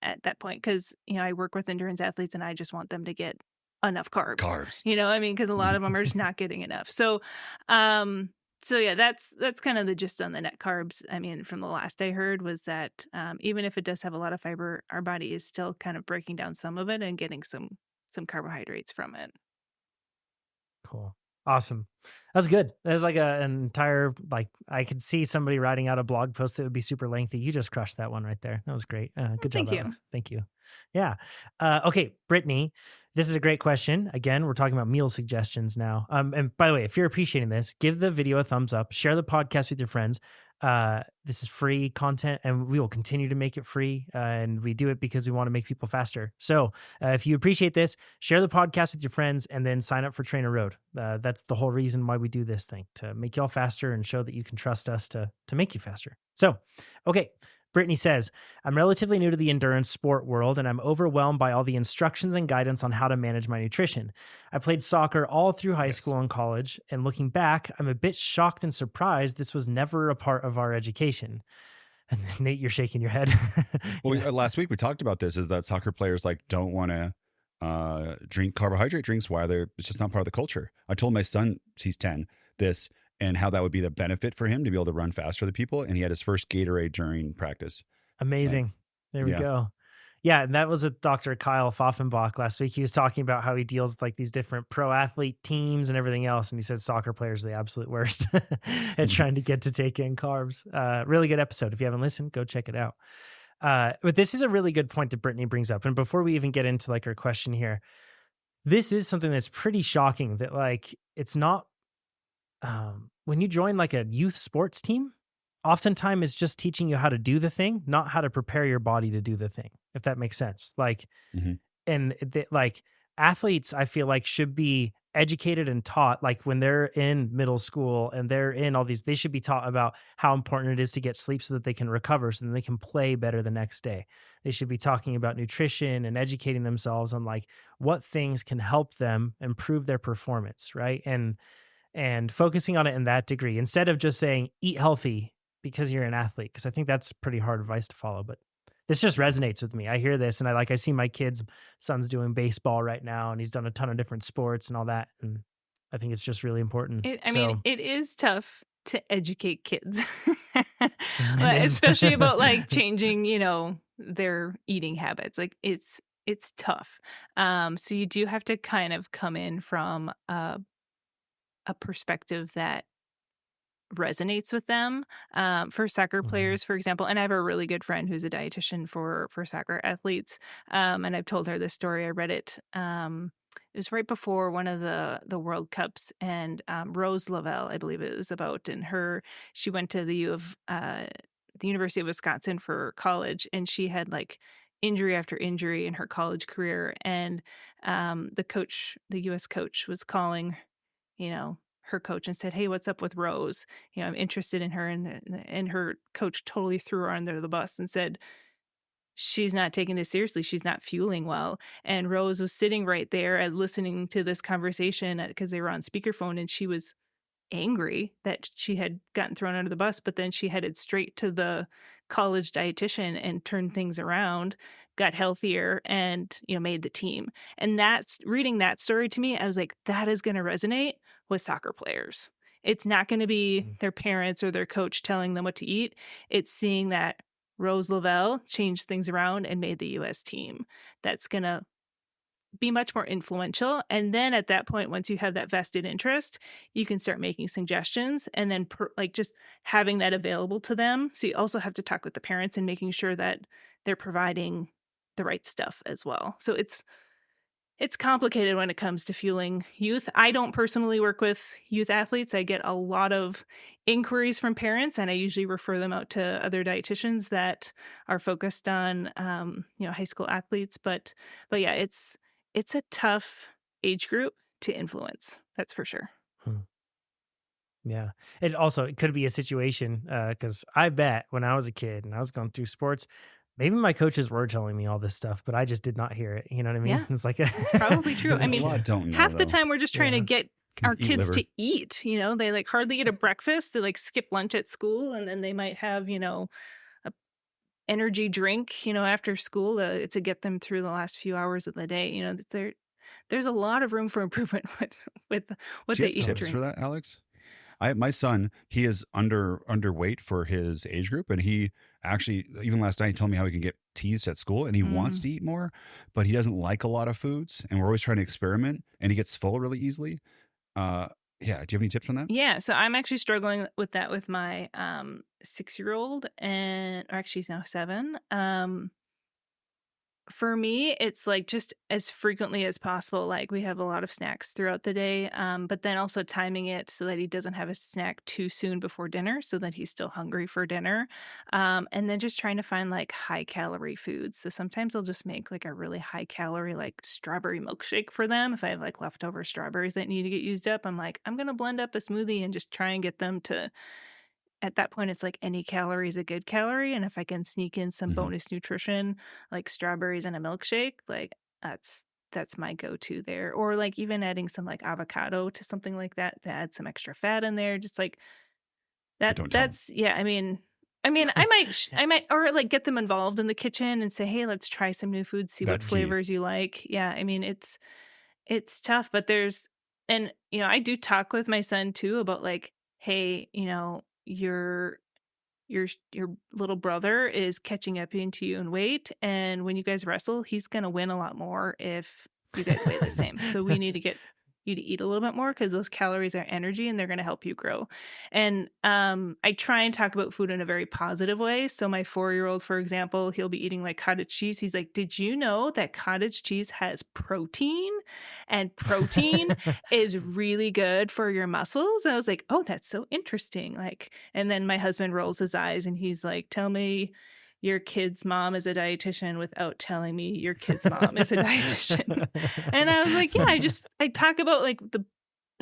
at that point. Because, I work with endurance athletes and I just want them to get enough carbs. I mean, because a lot of them are just not getting enough. So yeah, that's kind of the gist on the net carbs. I mean, from the last I heard was that even if it does have a lot of fiber, our body is still kind of breaking down some of it and getting some carbohydrates from it. Cool. Awesome. That's good. There's like an entire, I could see somebody writing out a blog post that would be super lengthy. You just crushed that one right there. That was great. Good job, Thank you. Alex. Thank you. Yeah. Okay, Brittany, this is a great question. Again, we're talking about meal suggestions now. And by the way, if you're appreciating this, give the video a thumbs up, share the podcast with your friends. This is free content and we will continue to make it free. And we do it because we want to make people faster. So if you appreciate this, share the podcast with your friends and then sign up for TrainerRoad. That's the whole reason why we do this thing, to make y'all faster and show that you can trust us to make you faster. So, okay. Brittany says, I'm relatively new to the endurance sport world and I'm overwhelmed by all the instructions and guidance on how to manage my nutrition. I played soccer all through high school and college, and looking back, I'm a bit shocked and surprised this was never a part of our education. And Nate, you're shaking your head. Well, last week we talked about this, is that soccer players don't want to drink carbohydrate drinks. It's just not part of the culture. I told my son, he's 10, this, and how that would be the benefit for him to be able to run faster than people. And he had his first Gatorade during practice. Amazing. There we go. Yeah. And that was with Dr. Kyle Pfaffenbach last week. He was talking about how he deals with these different pro athlete teams and everything else. And he says soccer players are the absolute worst at trying to get to take in carbs. Really good episode. If you haven't listened, go check it out. But this is a really good point that Brittany brings up. And before we even get into her question here, this is something that's pretty shocking that it's not, when you join a youth sports team, oftentimes it's just teaching you how to do the thing, not how to prepare your body to do the thing, if that makes sense. And athletes, I feel should be educated and taught, when they're in middle school and they're in all these, they should be taught about how important it is to get sleep so that they can recover, so that they can play better the next day. They should be talking about nutrition and educating themselves on what things can help them improve their performance, right? And focusing on it in that degree, instead of just saying, eat healthy because you're an athlete. Because I think that's pretty hard advice to follow, but this just resonates with me. I hear this and I see my son's doing baseball right now and he's done a ton of different sports and all that. And I think it's just really important. I mean, it is tough to educate kids, especially about changing, their eating habits. It's tough. So you do have to kind of come in from a perspective that resonates with them. For soccer players, for example, and I have a really good friend who's a dietitian for soccer athletes. And I've told her this story. I read it. It was right before one of the World Cups, and Rose Lavelle, I believe it was about, and she went to the University of Wisconsin for college, and she had injury after injury in her college career. And the U.S. coach was calling, her coach and said, "Hey, what's up with Rose? I'm interested in her." And her coach totally threw her under the bus and said, "She's not taking this seriously. She's not fueling well." And Rose was sitting right there listening to this conversation because they were on speakerphone, and she was angry that she had gotten thrown under the bus, but then she headed straight to the college dietitian and turned things around, got healthier, and made the team. And that's reading that story to me, I was like, that is going to resonate with soccer players. It's not going to be their parents or their coach telling them what to eat. It's seeing that Rose Lavelle changed things around and made the U.S. team. That's going to be much more influential. And then at that point, once you have that vested interest, you can start making suggestions and then just having that available to them. So you also have to talk with the parents and making sure that they're providing the right stuff as well. So it's complicated when it comes to fueling youth. I don't personally work with youth athletes. I get a lot of inquiries from parents, and I usually refer them out to other dietitians that are focused on, high school athletes. But yeah, it's a tough age group to influence. That's for sure. Yeah. It could be a situation because I bet when I was a kid and I was going through sports, maybe my coaches were telling me all this stuff, but I just did not hear it. You know what I mean? Yeah. It's like It's probably true. I mean, a lot don't know, half the though. time we're just trying to get our Eat kids liver. to eat. You know, they like hardly eat a breakfast. They like skip lunch at school, and then they might have, you know, a energy drink, you know, after school to get them through the last few hours of the day. You know, there's a lot of room for improvement with what Do you they have eat and tips drink. for that, Alex? My son, he is underweight for his age group, and he actually, even last night, he told me how he can get teased at school, and he wants to eat more, but he doesn't like a lot of foods, and we're always trying to experiment, and he gets full really easily. Yeah, do you have any tips on that? Yeah, so I'm actually struggling with that with my 6-year-old, or actually he's now 7. For me, it's like just as frequently as possible. Like we have a lot of snacks throughout the day, but then also timing it so that he doesn't have a snack too soon before dinner so that he's still hungry for dinner. And then just trying to find like high calorie foods. So sometimes I'll just make like a really high calorie like strawberry milkshake for them. If I have like leftover strawberries that need to get used up, I'm like, I'm going to blend up a smoothie and just try and get them to, at that point, it's like any calorie is a good calorie. And if I can sneak in some bonus nutrition, like strawberries and a milkshake, like that's my go-to there. Or like even adding some like avocado to something like that to add some extra fat in there. Just like that. Don't tell That's, yeah, I mean, I might, or like get them involved in the kitchen and say, hey, let's try some new foods, see That's what key. flavors you like. Yeah. I mean, it's tough, but and you know, I do talk with my son too about like, hey, you know, your little brother is catching up into you in weight, and when you guys wrestle, he's going to win a lot more if you guys weigh the same. So we need to get you to eat a little bit more because those calories are energy and they're going to help you grow. And I try and talk about food in a very positive way. So my 4-year-old, for example, he'll be eating like cottage cheese. He's like, did you know that cottage cheese has protein, and protein is really good for your muscles? And I was like, oh, that's so interesting. Like, and then my husband rolls his eyes and he's like, tell me your kid's mom is a dietitian without telling me your kid's mom is a dietitian. And I was like, yeah, I talk about like the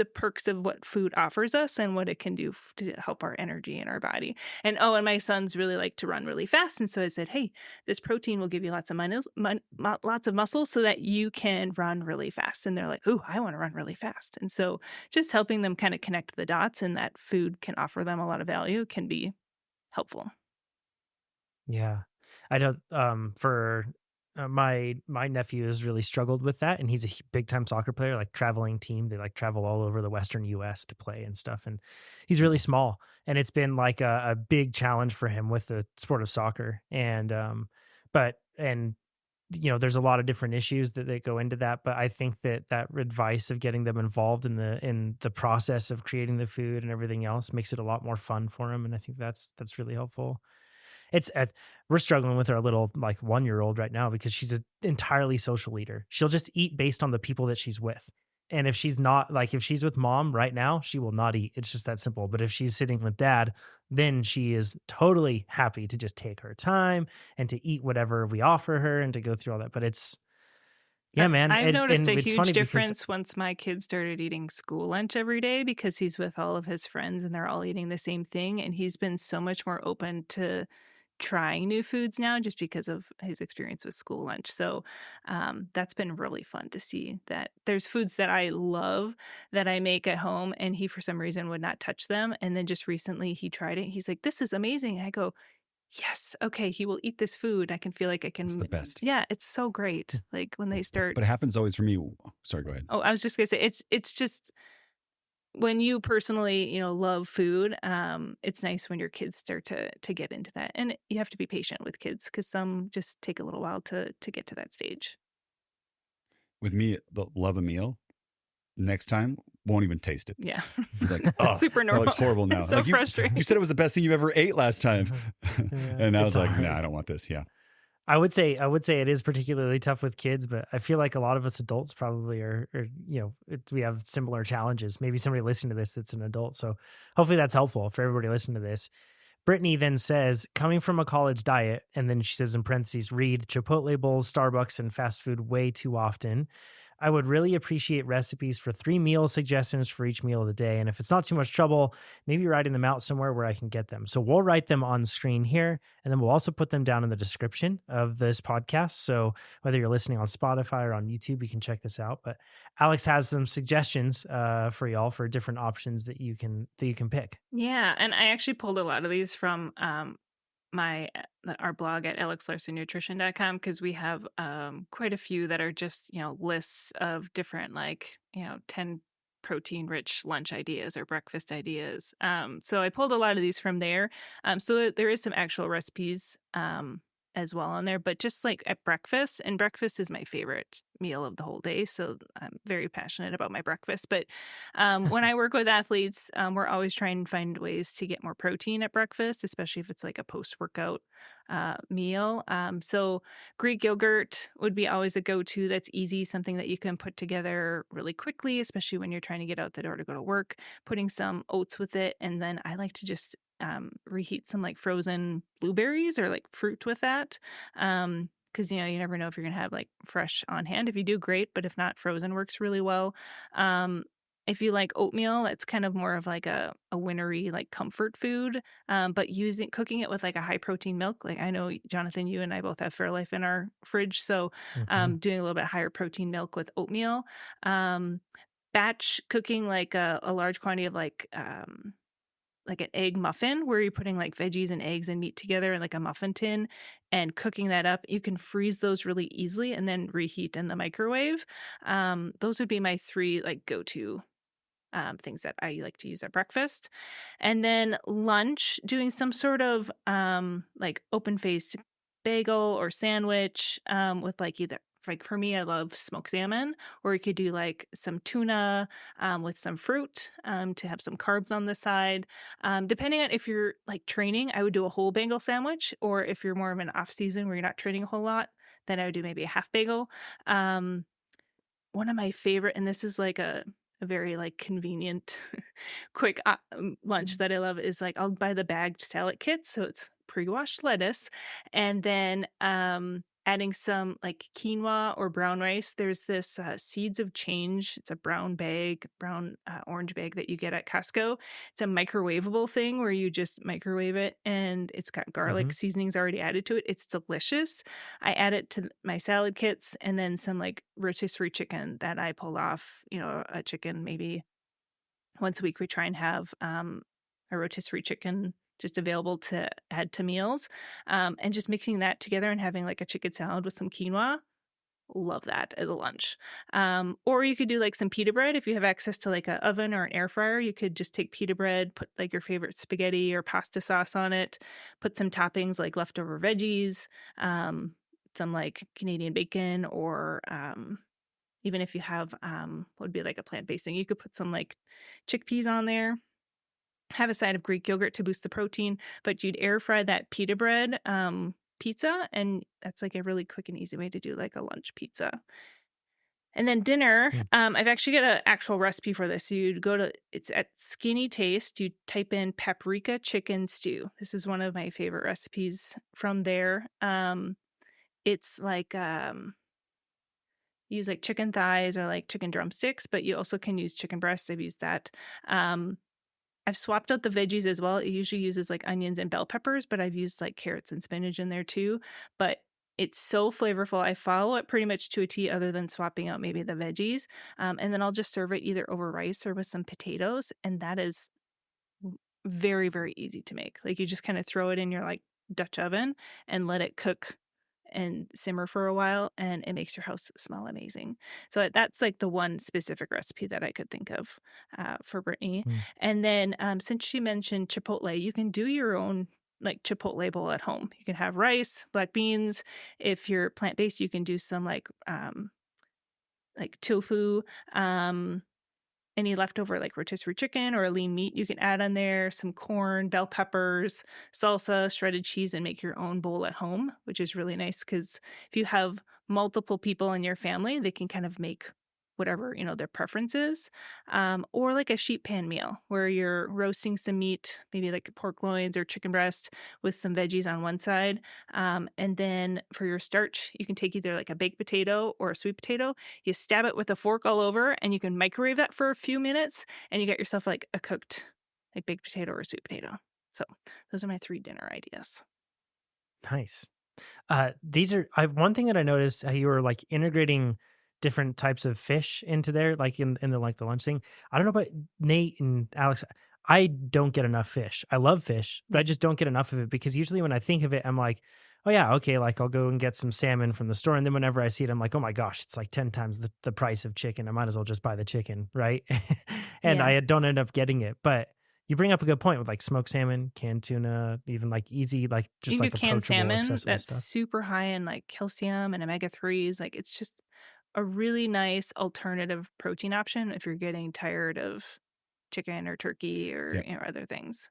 perks of what food offers us and what it can do to help our energy in our body. And my sons really like to run really fast. And so I said, hey, this protein will give you lots of muscle so that you can run really fast. And they're like, ooh, I want to run really fast. And so just helping them kind of connect the dots and that food can offer them a lot of value can be helpful. Yeah, I know. For my nephew has really struggled with that, and he's a big time soccer player, like traveling team. They like travel all over the Western U.S. to play and stuff. And he's really small, and it's been like a big challenge for him with the sport of soccer. And you know, there's a lot of different issues that go into that. But I think that advice of getting them involved in the process of creating the food and everything else makes it a lot more fun for him. And I think that's really helpful. We're struggling with our little like 1-year-old right now because she's an entirely social eater. She'll just eat based on the people that she's with. And if she's not, like if she's with mom right now, she will not eat. It's just that simple. But if she's sitting with dad, then she is totally happy to just take her time and to eat whatever we offer her and to go through all that. But yeah, man. I've noticed a it's huge funny difference once my kid started eating school lunch every day because he's with all of his friends and they're all eating the same thing. And he's been so much more open to trying new foods now just because of his experience with school lunch. So that's been really fun to see that there's foods that I love that I make at home and he for some reason would not touch them. And then just recently he tried it. He's like, this is amazing. I go, yes, okay, he will eat this food. I can feel like I can. It's the best. Yeah, it's so great. Like when they start. But it happens always for me. Sorry, go ahead. Oh, I was just gonna say it's just when you personally, you know, love food, it's nice when your kids start to get into that. And you have to be patient with kids because some just take a little while to get to that stage. With me, they'll love a meal. Next time, won't even taste it. Yeah. Like, oh, super normal. That looks horrible now. It's so like frustrating. You said it was the best thing you ever ate last time. And I was like, hard. nah, I don't want this. Yeah. I would say it is particularly tough with kids, but I feel like a lot of us adults probably are you know, we have similar challenges. Maybe somebody listening to this that's an adult. So hopefully that's helpful for everybody listening to this. Brittany then says, coming from a college diet, and then she says in parentheses, read Chipotle bowls, Starbucks, and fast food way too often. I would really appreciate recipes for 3 meal suggestions for each meal of the day. And if it's not too much trouble, maybe writing them out somewhere where I can get them. So we'll write them on screen here, and then we'll also put them down in the description of this podcast. So whether you're listening on Spotify or on YouTube, you can check this out. But Alex has some suggestions for y'all for different options that you can pick. Yeah, and I actually pulled a lot of these from our blog at alexlarsonnutrition.com, because we have quite a few that are just, lists of different 10 protein rich lunch ideas or breakfast ideas. So I pulled a lot of these from there. So there is some actual recipes as well on there, but just like at breakfast, and breakfast is my favorite meal of the whole day. So I'm very passionate about my breakfast. But when I work with athletes, we're always trying to find ways to get more protein at breakfast, especially if it's like a post-workout meal. So Greek yogurt would be always a go-to. That's easy, something that you can put together really quickly, especially when you're trying to get out the door to go to work, putting some oats with it. And then I like to just reheat some like frozen blueberries or like fruit with that. Because, you never know if you're going to have like fresh on hand. If you do, great. But if not, frozen works really well. If you like oatmeal, it's kind of more of like a wintery like comfort food. But cooking it with like a high protein milk. Like I know, Jonathan, you and I both have Fairlife in our fridge. So doing a little bit higher protein milk with oatmeal. Batch cooking like a large quantity of like an egg muffin, where you're putting like veggies and eggs and meat together in like a muffin tin and cooking that up. You can freeze those really easily and then reheat in the microwave. Those would be my 3 like go-to things that I like to use at breakfast. And then lunch, doing some sort of like open-faced bagel or sandwich with like either, like for me, I love smoked salmon, or you could do like some tuna with some fruit to have some carbs on the side. Depending on if you're like training, I would do a whole bagel sandwich, or if you're more of an off season where you're not training a whole lot, then I would do maybe a half bagel. One of my favorite, and this is like a very like convenient, quick lunch that I love, is like I'll buy the bagged salad kit. So it's pre-washed lettuce, and then adding some like quinoa or brown rice. There's this Seeds of Change. It's a brown orange bag that you get at Costco. It's a microwavable thing where you just microwave it, and it's got garlic seasonings already added to it. It's delicious. I add it to my salad kits, and then some like rotisserie chicken that I pull off, a chicken maybe once a week. We try and have a rotisserie chicken just available to add to meals, and just mixing that together and having like a chicken salad with some quinoa. Love that as a lunch. Or you could do like some pita bread. If you have access to like an oven or an air fryer, you could just take pita bread, put like your favorite spaghetti or pasta sauce on it, put some toppings like leftover veggies, some like Canadian bacon, or even if you have what would be like a plant-based thing, you could put some like chickpeas on there. Have a side of Greek yogurt to boost the protein, but you'd air fry that pita bread pizza, and that's like a really quick and easy way to do like a lunch pizza. And then dinner, I've actually got an actual recipe for this. So it's at Skinny Taste. You type in paprika chicken stew. This is one of my favorite recipes from there. It's like use like chicken thighs or like chicken drumsticks, but you also can use chicken breasts. I've used that. I've swapped out the veggies as well. It usually uses like onions and bell peppers, but I've used like carrots and spinach in there too. But it's so flavorful. I follow it pretty much to a T, other than swapping out maybe the veggies. And then I'll just serve it either over rice or with some potatoes. And that is very, very easy to make. Like you just kind of throw it in your like Dutch oven and let it cook and simmer for a while, and it makes your house smell amazing. So that's like the one specific recipe that I could think of for Brittany. And then since she mentioned Chipotle, you can do your own like Chipotle bowl at home. You can have rice, black beans. If you're plant-based, you can do some like tofu, any leftover like rotisserie chicken or a lean meat you can add on there, some corn, bell peppers, salsa, shredded cheese, and make your own bowl at home, which is really nice because if you have multiple people in your family, they can kind of make whatever, their preference is. Or like a sheet pan meal where you're roasting some meat, maybe like pork loins or chicken breast with some veggies on one side. And then for your starch, you can take either like a baked potato or a sweet potato. You stab it with a fork all over and you can microwave that for a few minutes and you get yourself like a cooked like baked potato or sweet potato. So those are my 3 dinner ideas. Nice. These are one thing that I noticed how you were like integrating different types of fish into there, like in the like the lunch thing. I don't know about Nate and Alex. I don't get enough fish. I love fish, but I just don't get enough of it because usually when I think of it, I'm like, oh yeah, okay, like I'll go and get some salmon from the store. And then whenever I see it, I'm like, oh my gosh, it's like 10 times the price of chicken. I might as well just buy the chicken, right? And Yeah. I don't end up getting it. But you bring up a good point with like smoked salmon, canned tuna, even like easy, like just You can like do canned approachable, salmon accessible that's stuff. super high in like calcium and omega-3s. Like it's just a really nice alternative protein option if you're getting tired of chicken or turkey or Yeah. other things.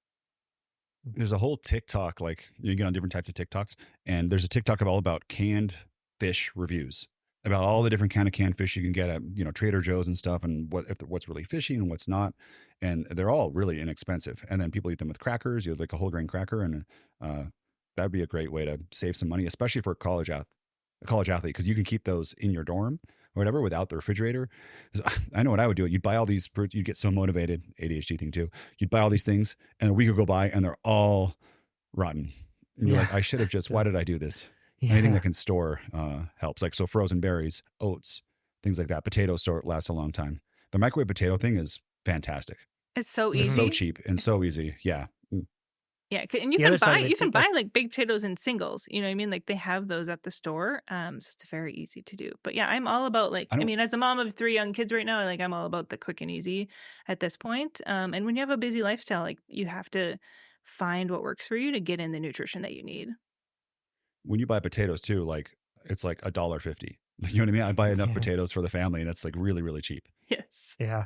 There's a whole TikTok, like you get on different types of TikToks, and there's a TikTok all about canned fish reviews, about all the different kind of canned fish you can get at Trader Joe's and stuff, and what's really fishy and what's not, and they're all really inexpensive. And then people eat them with crackers. You have like a whole grain cracker, and that'd be a great way to save some money, especially for a college athlete, because you can keep those in your dorm or whatever without the refrigerator. I know what I would do. You'd buy all these fruits. You'd get so motivated, ADHD thing too. You'd buy all these things and a week would go by and they're all rotten. And you're like, I should have just, why did I do this? Anything that can store helps. Like, so frozen berries, oats, things like that. Potatoes last a long time. The microwave potato thing is fantastic. It's so It's easy. so cheap and so easy. Yeah. Yeah, and you can buy like baked potatoes in singles. You know what I mean? Like they have those at the store, so it's very easy to do. But yeah, I'm all about like. I mean, as a mom of 3 young kids right now, like I'm all about the quick and easy at this point. And when you have a busy lifestyle, like you have to find what works for you to get in the nutrition that you need. When you buy potatoes too, like it's like $1.50. You know what I mean? I buy enough potatoes for the family, and it's like really, really cheap. Yes. Yeah.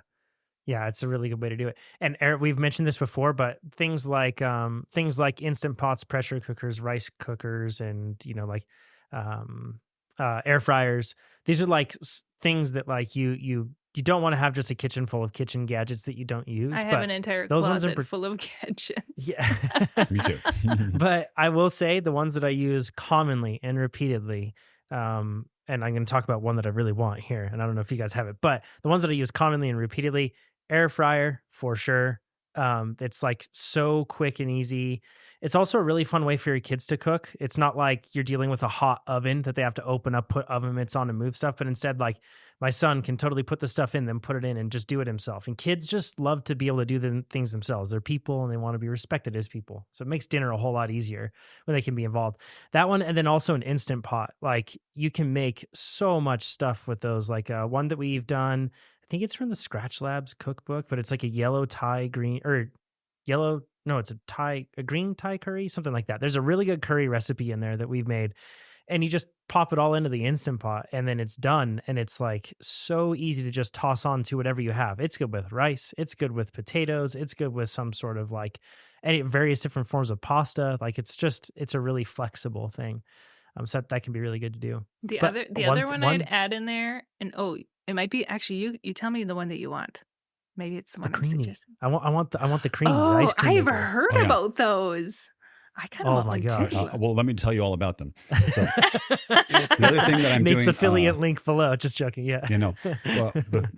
Yeah, it's a really good way to do it. And we've mentioned this before, but things like Instant Pots, pressure cookers, rice cookers, and like air fryers. These are like things that like you don't want to have just a kitchen full of kitchen gadgets that you don't use. I have an entire closet full of gadgets. Yeah, me too. But I will say the ones that I use commonly and repeatedly. And I'm going to talk about one that I really want here, and I don't know if you guys have it, but the ones that I use commonly and repeatedly. Air fryer for sure. It's like so quick and easy. It's also a really fun way for your kids to cook. It's not like you're dealing with a hot oven that they have to open up, put oven mitts on and move stuff. But instead, like my son can totally put the stuff in, then put it in and just do it himself. And kids just love to be able to do the things themselves. They're people and they want to be respected as people. So it makes dinner a whole lot easier when they can be involved. That one. And then also an Instant Pot. Like you can make so much stuff with those. Like one that we've done, I think it's from the Scratch Labs cookbook, but it's like a yellow Thai green or yellow. No, it's a green Thai curry, something like that. There's a really good curry recipe in there that we've made, and you just pop it all into the Instant Pot and then it's done. And it's like so easy to just toss on to whatever you have. It's good with rice. It's good with potatoes. It's good with some sort of like various different forms of pasta. Like it's a really flexible thing. So that can be really good to do. The other one I'd add in there, and it might be actually you tell me the one that you want. Maybe it's the one I'm suggesting. I want the creamy ice cream. I've heard about those. I kind of want one too. Well, let me tell you all about them. So the other thing that I'm doing, Nate's affiliate link below. Just joking. Yeah. Well, the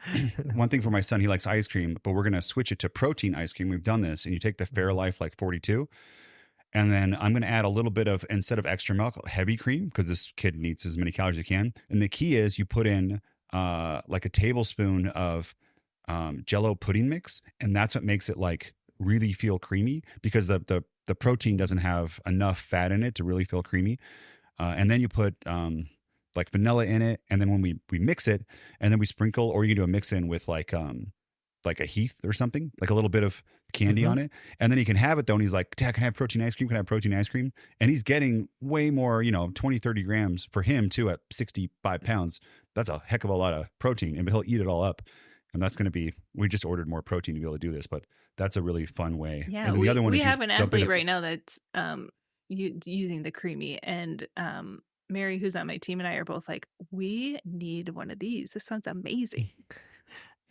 one thing for my son, he likes ice cream, but we're going to switch it to protein ice cream. We've done this, and you take the Fairlife like 42. And then I'm going to add a little bit of, instead of extra milk, heavy cream, because this kid needs as many calories as he can. And the key is you put in like a tablespoon of Jell-O pudding mix, and that's what makes it like really feel creamy, because the protein doesn't have enough fat in it to really feel creamy. And then you put like vanilla in it, and then when we mix it, and then we sprinkle, or you can do a mix in with like a Heath or something, like a little bit of candy on it. And then he can have it though. And he's like, Dad, can I have protein ice cream? Can I have protein ice cream? And he's getting way more, 20, 30 grams for him too at 65 pounds. That's a heck of a lot of protein, and he'll eat it all up. And that's going to be, we just ordered more protein to be able to do this, but that's a really fun way. Yeah. And the other one we is have an athlete right now that's using the creamy, and Mary, who's on my team, and I are both like, we need one of these. This sounds amazing.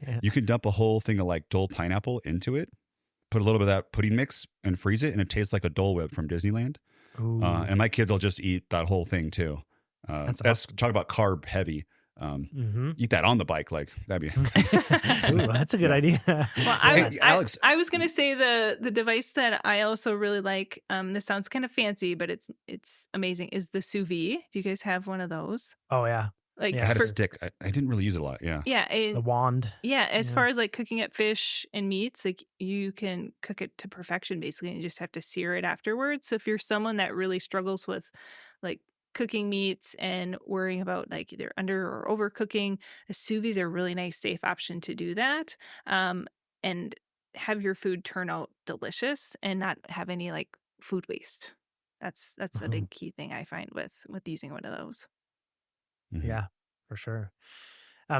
Yeah. You can dump a whole thing of like Dole pineapple into it, put a little bit of that pudding mix and freeze it, and it tastes like a Dole Whip from Disneyland. Ooh, And my kids will just eat that whole thing too. That's That's talk about carb heavy. Eat that on the bike, like that'd be. Ooh, that's a good idea. Well, Hey, Alex, I was gonna say the device that I also really like. This sounds kind of fancy, but it's amazing. Is the sous vide? Do you guys have one of those? Oh yeah, Like, I Yeah. had a for, stick. I didn't really use it a lot. Yeah. yeah, the wand. yeah. As Yeah. far as like cooking up fish and meats, like you can cook it to perfection basically, and you just have to sear it afterwards. So if you're someone that really struggles with like cooking meats and worrying about like either under or overcooking, a sous vide is a really nice, safe option to do that, and have your food turn out delicious and not have any like food waste. That's a Mhm. big key thing I find with using one of those. Mhm. Yeah, for sure.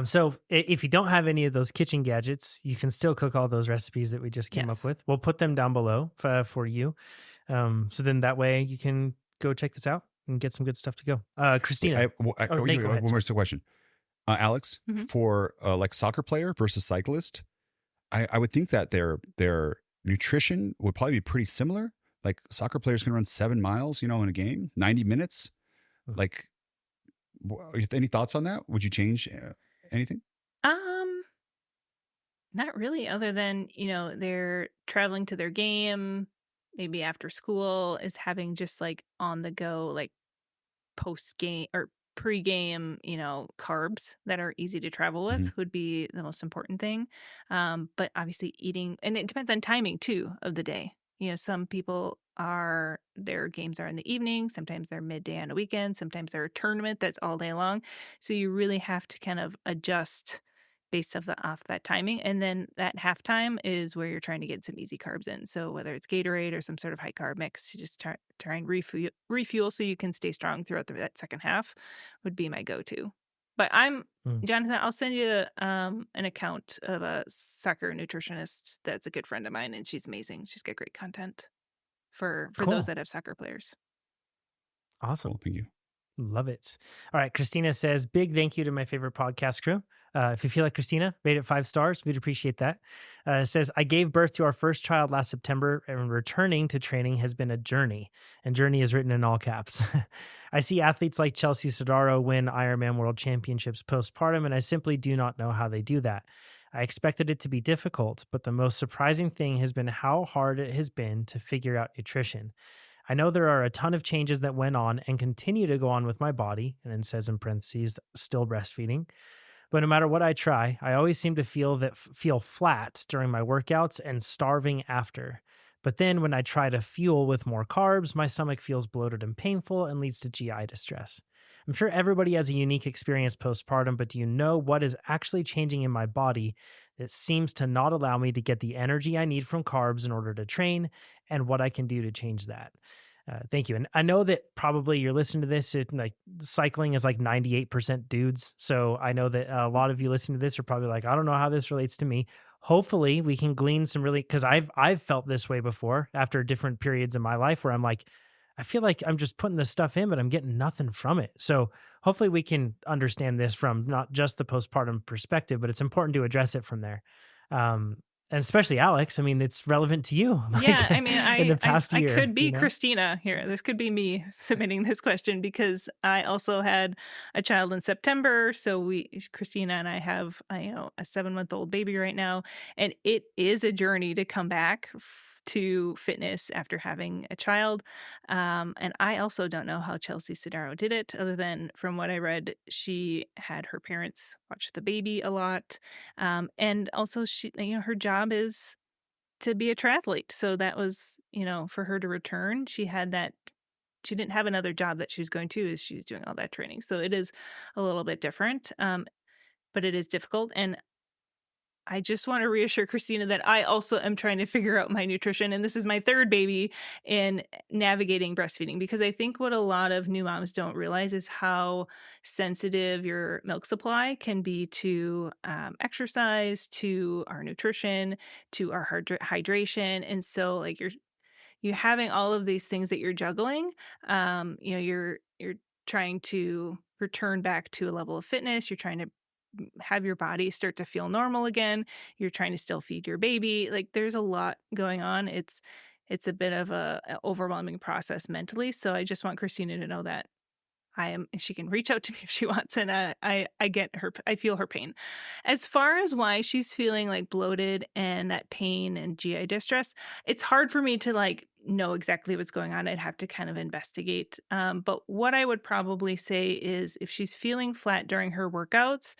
So if you don't have any of those kitchen gadgets, you can still cook all those recipes that we just came up Yes. with. We'll put them down below for you. So then that way you can go check this out and get some good stuff to go. Christina. Nate, go ahead. One more question. Alex, Mhm. for like soccer player versus cyclist, I would think that their nutrition would probably be pretty similar. Like soccer players can run 7 miles, in a game, 90 minutes. Mhm. Like, any thoughts on that? Would you change anything? Not really, other than, they're traveling to their game, maybe after school, is having just like on the go, like post game or pre game, carbs that are easy to travel Mhm. with would be the most important thing. But obviously eating, and it depends on timing too of the day. Some people their games are in the evening, sometimes they're midday on a weekend, sometimes they're a tournament that's all day long. So you really have to kind of adjust based off that timing. And then that halftime is where you're trying to get some easy carbs in. So whether it's Gatorade or some sort of high carb mix, you just try and refuel so you can stay strong throughout that second half would be my go-to. But Mm. Jonathan, I'll send you an account of a soccer nutritionist that's a good friend of mine, and she's amazing. She's got great content for Cool. those that have soccer players. Awesome. Cool, thank you. Love it. All right. Christina says, big thank you to my favorite podcast crew. If you feel like Christina, rate it 5 stars. We'd appreciate that. It says, I gave birth to our first child last September, and returning to training has been a journey. And journey is written in all caps. I see athletes like Chelsea Sodaro win Ironman World Championships postpartum, and I simply do not know how they do that. I expected it to be difficult, but the most surprising thing has been how hard it has been to figure out nutrition. I know there are a ton of changes that went on and continue to go on with my body, and then says in parentheses, still breastfeeding. But no matter what I try, I always seem to feel flat during my workouts and starving after. But then when I try to fuel with more carbs, my stomach feels bloated and painful and leads to GI distress. I'm sure everybody has a unique experience postpartum, but do you know what is actually changing in my body that seems to not allow me to get the energy I need from carbs in order to train, and what I can do to change that? Thank you. And I know that probably you're listening to this, like cycling is like 98% dudes. So I know that a lot of you listening to this are probably like, I don't know how this relates to me. Hopefully we can glean some because I've felt this way before after different periods in my life where I'm like, I feel like I'm just putting this stuff in, but I'm getting nothing from it. So hopefully we can understand this from not just the postpartum perspective, but it's important to address it from there. And especially Alex, I mean, it's relevant to you. Yeah, I mean, in the past I year, could be Christina here. This could be me submitting this question because I also had a child in September. So Christina and I have, a 7-month-old baby right now, and it is a journey to come back to fitness after having a child. And I also don't know how Chelsea Sodaro did it, other than from what I read, she had her parents watch the baby a lot. And also she, her job is to be a triathlete. So that was, for her to return, she didn't have another job that she was going to as she was doing all that training. So it is a little bit different, but it is difficult. And I just want to reassure Christina that I also am trying to figure out my nutrition. And this is my third baby in navigating breastfeeding, because I think what a lot of new moms don't realize is how sensitive your milk supply can be to exercise, to our nutrition, to our hydration. And so like you're having all of these things that you're juggling. You're trying to return back to a level of fitness. You're trying to have your body start to feel normal again. You're trying to still feed your baby. Like there's a lot going on. It's a bit of a overwhelming process mentally. So I just want Christina to know that she can reach out to me if she wants, and I get her, I feel her pain. As far as why she's feeling like bloated and that pain and GI distress, it's hard for me to like know exactly what's going on. I'd have to kind of investigate. But what I would probably say is if she's feeling flat during her workouts,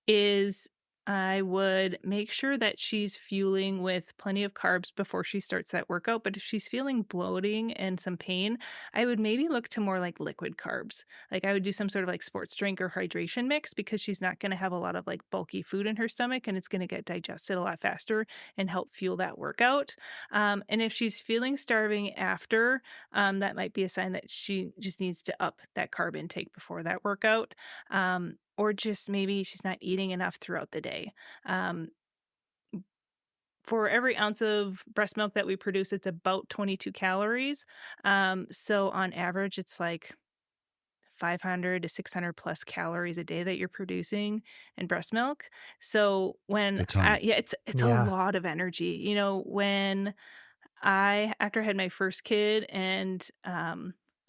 is I would make sure that she's fueling with plenty of carbs before she starts that workout. But if she's feeling bloating and some pain, I would maybe look to more like liquid carbs. Like I would do some sort of like sports drink or hydration mix, because she's not going to have a lot of like bulky food in her stomach, and it's going to get digested a lot faster and help fuel that workout. And if she's feeling starving after, that might be a sign that she just needs to up that carb intake before that workout. Or just maybe she's not eating enough throughout the day. For every ounce of breast milk that we produce, it's about 22 calories. So on average, it's like 500 to 600 plus calories a day that you're producing in breast milk. So when, It's a ton. it's Yeah. a lot of energy. You know, when after I had my first kid, and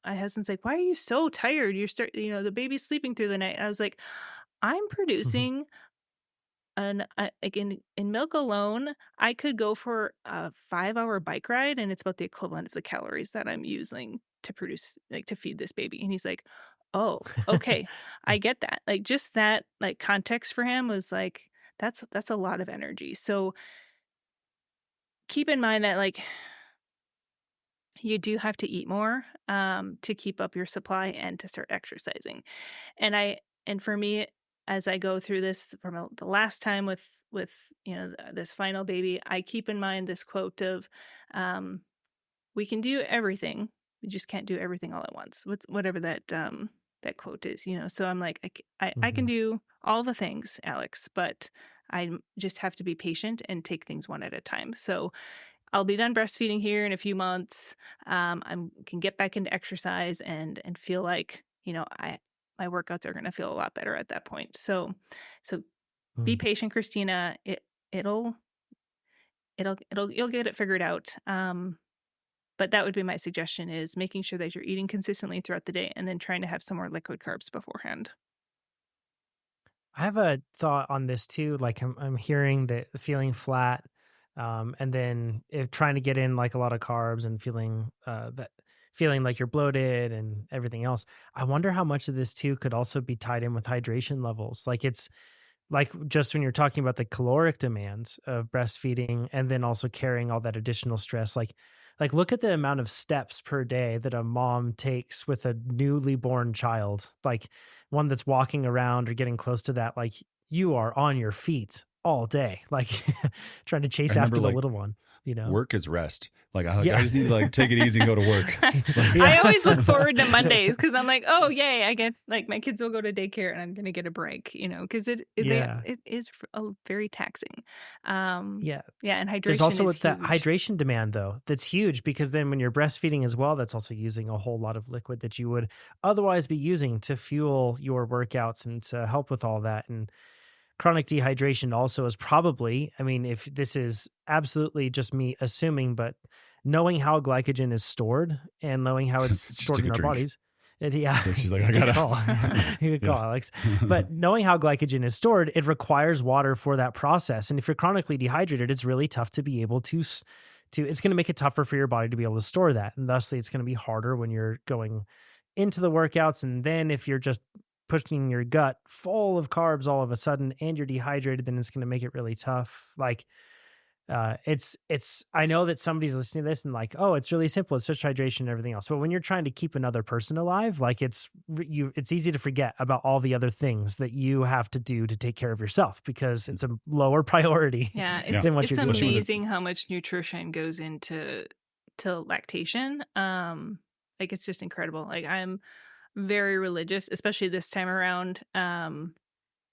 my husband's like, "Why are you so tired? The baby's sleeping through the night." I was like, "I'm producing like in milk alone, I could go for a 5-hour bike ride, and it's about the equivalent of the calories that I'm using to produce, like to feed this baby." And he's like, "Oh, okay, I get that." Like just that, like context for him was like, that's a lot of energy. So keep in mind that like you do have to eat more to keep up your supply and to start exercising. And for me, as I go through this from the last time with this final baby, I keep in mind this quote of, "We can do everything, we just can't do everything all at once." Whatever that that quote is, So I'm like, I can do all the things, Alex, but I just have to be patient and take things one at a time. So I'll be done breastfeeding here in a few months. I can get back into exercise and feel like my workouts are going to feel a lot better at that point. So be patient, Christina. You'll get it figured out. But that would be my suggestion: is making sure that you're eating consistently throughout the day, and then trying to have some more liquid carbs beforehand. I have a thought on this too. Like I'm hearing that feeling flat, and then if trying to get in like a lot of carbs and feeling like you're bloated and everything else. I wonder how much of this too could also be tied in with hydration levels. Like it's like just when you're talking about the caloric demands of breastfeeding and then also carrying all that additional stress, like look at the amount of steps per day that a mom takes with a newly born child, like one that's walking around or getting close to that. Like you are on your feet all day, like trying to chase after the little one, Work is rest. Like I Yeah. just need to like take it easy and go to work. I always look forward to Mondays because I'm like, oh yay, I get like my kids will go to daycare and I'm gonna get a break, because it is very taxing. And hydration. There's also is that huge. hydration demand though, that's huge, because then when you're breastfeeding as well, that's also using a whole lot of liquid that you would otherwise be using to fuel your workouts and to help with all that. And chronic dehydration also is probably, I mean, if this is absolutely just me assuming, but knowing how glycogen is stored and knowing how it's stored in our bodies. So she's like, I gotta you could call Alex. But knowing how glycogen is stored, it requires water for that process. And if you're chronically dehydrated, it's really tough to be able to it's going to make it tougher for your body to be able to store that. And thusly, it's going to be harder when you're going into the workouts. And then if you're just pushing your gut full of carbs all of a sudden and you're dehydrated, then it's going to make it really tough. Like I know that somebody's listening to this and like, oh, it's really simple. It's just hydration and everything else. But when you're trying to keep another person alive, like it's easy to forget about all the other things that you have to do to take care of yourself, because it's a lower priority. Yeah. It's amazing how much nutrition goes into lactation. Like it's just incredible. Like I'm very religious, especially this time around.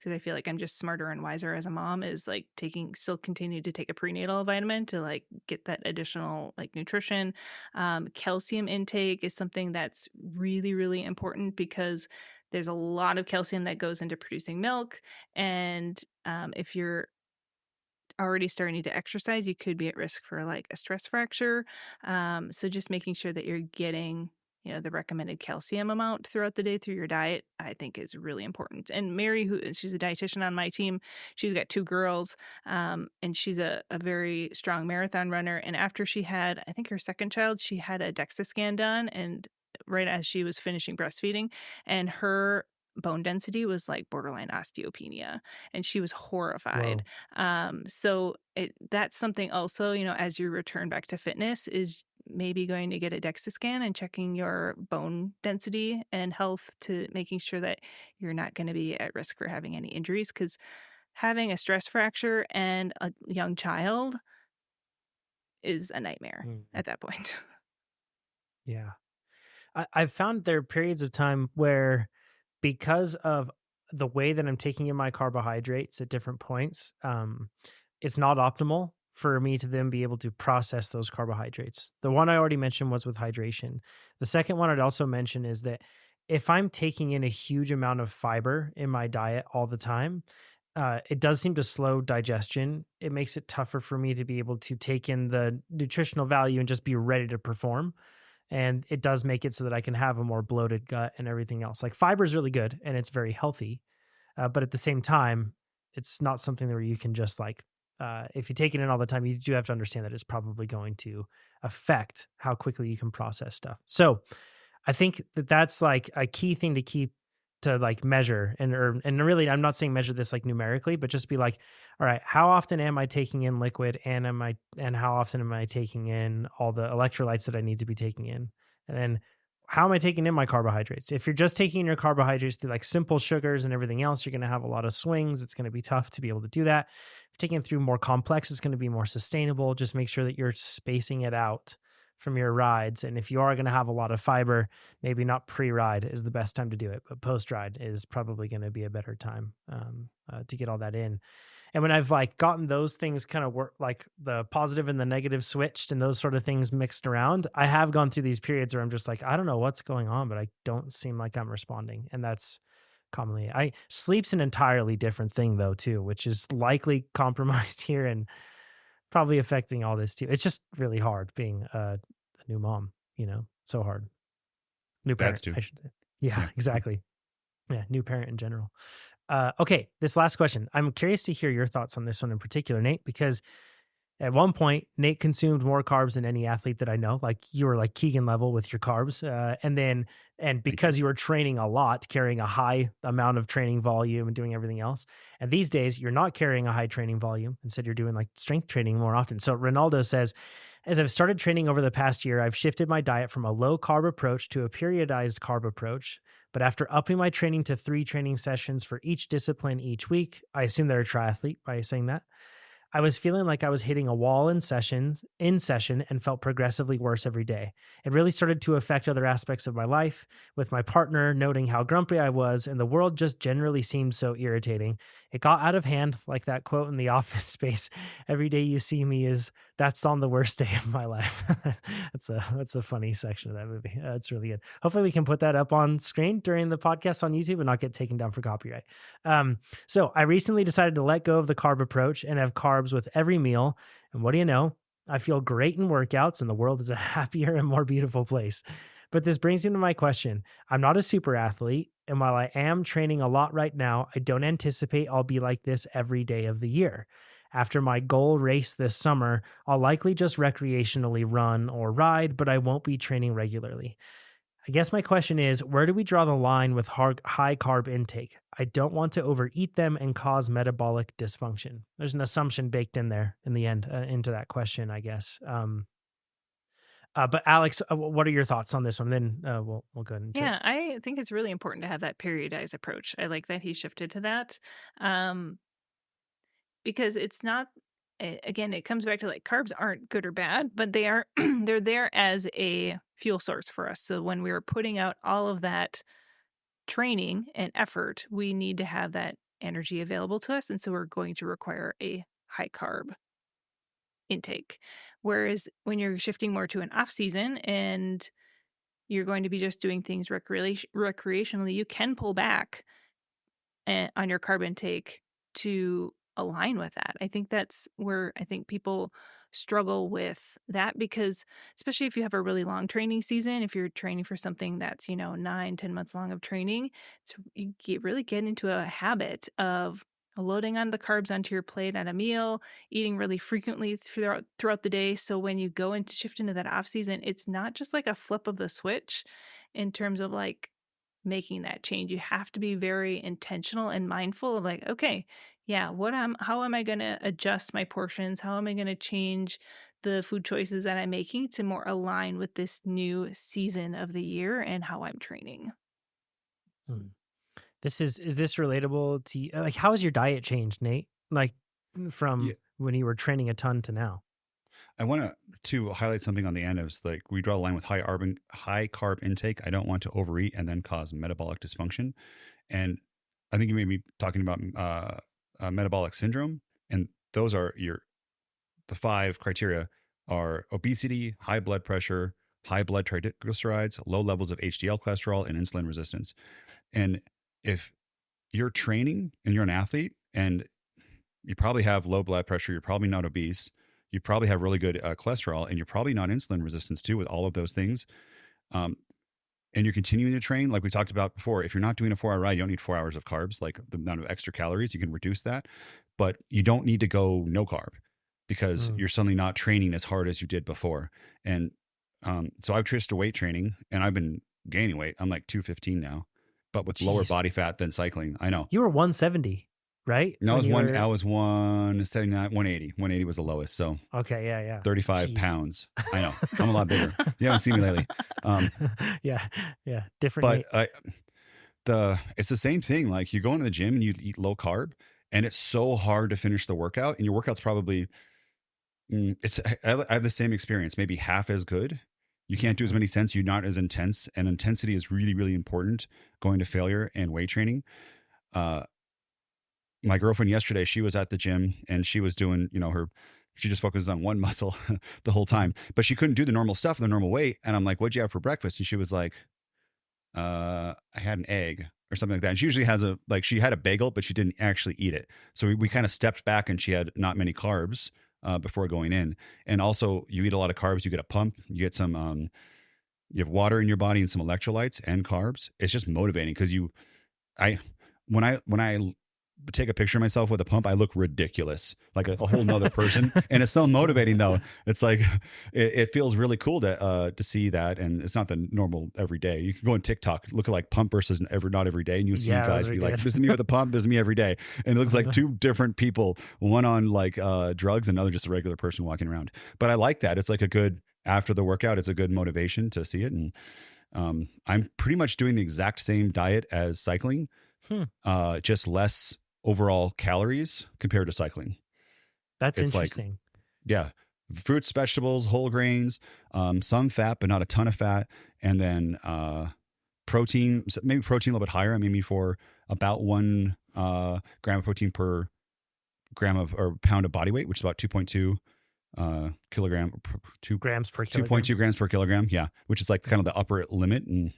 because I feel like I'm just smarter and wiser as a mom, is like still continue to take a prenatal vitamin to like get that additional like nutrition. Calcium intake is something that's really, really important because there's a lot of calcium that goes into producing milk. And if you're already starting to exercise, you could be at risk for like a stress fracture. So just making sure that you're getting, the recommended calcium amount throughout the day through your diet, I think is really important. And Mary, she's a dietitian on my team, she's got 2 girls, and she's a very strong marathon runner. And after she had, I think, her second child, she had a DEXA scan done, and right as she was finishing breastfeeding, and her bone density was like borderline osteopenia, and she was horrified. So that's something also, as you return back to fitness, is maybe going to get a DEXA scan and checking your bone density and health, to making sure that you're not going to be at risk for having any injuries, because having a stress fracture and a young child is a nightmare at that point. Yeah. I've found there are periods of time where, because of the way that I'm taking in my carbohydrates at different points, it's not optimal for me to then be able to process those carbohydrates. The one I already mentioned was with hydration. The second one I'd also mention is that if I'm taking in a huge amount of fiber in my diet all the time, it does seem to slow digestion. It makes it tougher for me to be able to take in the nutritional value and just be ready to perform. And it does make it so that I can have a more bloated gut and everything else. Like, fiber is really good and it's very healthy. But at the same time, it's not something where you can just like, if you take it in all the time, you do have to understand that it's probably going to affect how quickly you can process stuff. So I think that that's like a key thing to keep, to like measure, and really, I'm not saying measure this like numerically, but just be like, all right, how often am I taking in liquid, and how often am I taking in all the electrolytes that I need to be taking in? And then how am I taking in my carbohydrates? If you're just taking in your carbohydrates through like simple sugars and everything else, you're going to have a lot of swings. It's going to be tough to be able to do that. If you're taking it through more complex, it's going to be more sustainable. Just make sure that you're spacing it out from your rides. And if you are going to have a lot of fiber, maybe not pre-ride is the best time to do it, but post-ride is probably going to be a better time to get all that in. And when I've like gotten those things kind of work, like the positive and the negative switched and those sort of things mixed around, I have gone through these periods where I'm just like, I don't know what's going on, but I don't seem like I'm responding. And that's commonly, sleep's an entirely different thing though too, which is likely compromised here and probably affecting all this too. It's just really hard being a new mom, so hard. New parent, Dads too. I should say. Yeah, exactly. Yeah, new parent in general. Okay, this last question. I'm curious to hear your thoughts on this one in particular, Nate, because at one point, Nate consumed more carbs than any athlete that I know. Like, you were like Keegan level with your carbs. And because you were training a lot, carrying a high amount of training volume and doing everything else. And these days, you're not carrying a high training volume. Instead, you're doing like strength training more often. So Ronaldo says, as I've started training over the past year, I've shifted my diet from a low carb approach to a periodized carb approach. But after upping my training to 3 training sessions for each discipline each week, I assume they're a triathlete by saying that, I was feeling like I was hitting a wall in session and felt progressively worse every day. It really started to affect other aspects of my life, with my partner noting how grumpy I was, and the world just generally seemed so irritating. It got out of hand, like that quote in The Office Space. Every day you see me is, that's on the worst day of my life. That's a funny section of that movie. It's really good. Hopefully we can put that up on screen during the podcast on YouTube and not get taken down for copyright. So I recently decided to let go of the carb approach and have carbs with every meal. And what do you know? I feel great in workouts, and the world is a happier and more beautiful place. But this brings me to my question. I'm not a super athlete, and while I am training a lot right now, I don't anticipate I'll be like this every day of the year. After my goal race this summer, I'll likely just recreationally run or ride, but I won't be training regularly. I guess my question is, where do we draw the line with high carb intake? I don't want to overeat them and cause metabolic dysfunction. There's an assumption baked in there in the end into that question, I guess. But Alex, what are your thoughts on this one? Then we'll go into it. Yeah, I think it's really important to have that periodized approach. I like that he shifted to that, because it's not, again, it comes back to like, carbs aren't good or bad, but they are they're there as a fuel source for us. So when we were putting out all of that training and effort, we need to have that energy available to us. And so we're going to require a high carb intake. Whereas when you're shifting more to an off season and you're going to be just doing things recreationally, you can pull back on your carb intake to align with that. I think that's where I think people struggle with that, because especially if you have a really long training season, if you're training for something that's 9-10 months long of training, really get into a habit of loading on the carbs onto your plate at a meal, eating really frequently throughout the day. So when you go into shift into that off season, it's not just like a flip of the switch in terms of like making that change. You have to be very intentional and mindful of like, okay, yeah, how am I going to adjust my portions? How am I going to change the food choices that I'm making to more align with this new season of the year and how I'm training? Hmm. Is this relatable to you? Like, how has your diet changed, Nate? Like from when you were training a ton to now? I want to highlight something on the end. Is like we draw a line with high carb intake. I don't want to overeat and then cause metabolic dysfunction. And I think you may be talking about metabolic syndrome, and those are the 5 criteria are obesity, high blood pressure, high blood triglycerides, low levels of HDL cholesterol, and insulin resistance. And if you're training and you're an athlete and you probably have low blood pressure, you're probably not obese, you probably have really good cholesterol, and you're probably not insulin resistant too with all of those things. And you're continuing to train, like we talked about before. If you're not doing a 4-hour ride, you don't need 4 hours of carbs, like the amount of extra calories, you can reduce that. But you don't need to go no carb because you're suddenly not training as hard as you did before. And so I've switched to weight training and I've been gaining weight. I'm like 215 now, but with lower body fat than cycling. I know. You were 170, right? No, I was 179, 180. 180 was the lowest. So okay, yeah. 35 pounds. I know. I'm a lot bigger. You haven't seen me lately. Yeah. Different. But it's the same thing. Like you go into the gym and you eat low carb, and it's so hard to finish the workout. And your workout's probably I have the same experience, maybe half as good. You can't do as many sets. You're not as intense, and intensity is really, really important going to failure and weight training. My girlfriend yesterday, she was at the gym and she was doing, she just focuses on one muscle the whole time, but she couldn't do the normal stuff, the normal weight. And I'm like, what'd you have for breakfast? And she was like, I had an egg or something like that. And she usually has she had a bagel, but she didn't actually eat it. So we kind of stepped back and she had not many carbs before going in. And also you eat a lot of carbs, you get a pump, you get some, you have water in your body and some electrolytes and carbs. It's just motivating because when I take a picture of myself with a pump, I look ridiculous, like a whole nother person. And it's so motivating though. It's like, it feels really cool to see that. And it's not the normal every day. You can go on TikTok, look at like pump versus not every day. And you see guys be like, this is me with a pump, this is me every day. And it looks like 2 different people, one on like drugs, another just a regular person walking around. But I like that. It's like a good, after the workout, it's a good motivation to see it. And I'm pretty much doing the exact same diet as cycling, just less overall calories compared to cycling. That's interesting. Fruits, vegetables, whole grains, some fat, but not a ton of fat. And then protein, maybe protein a little bit higher. I'm aiming for about 1 gram of protein per pound of body weight, which is about 2.2 kilogram, 2 grams per kilogram. 2.2 grams per kilogram. Yeah. Which is like kind of the upper limit. And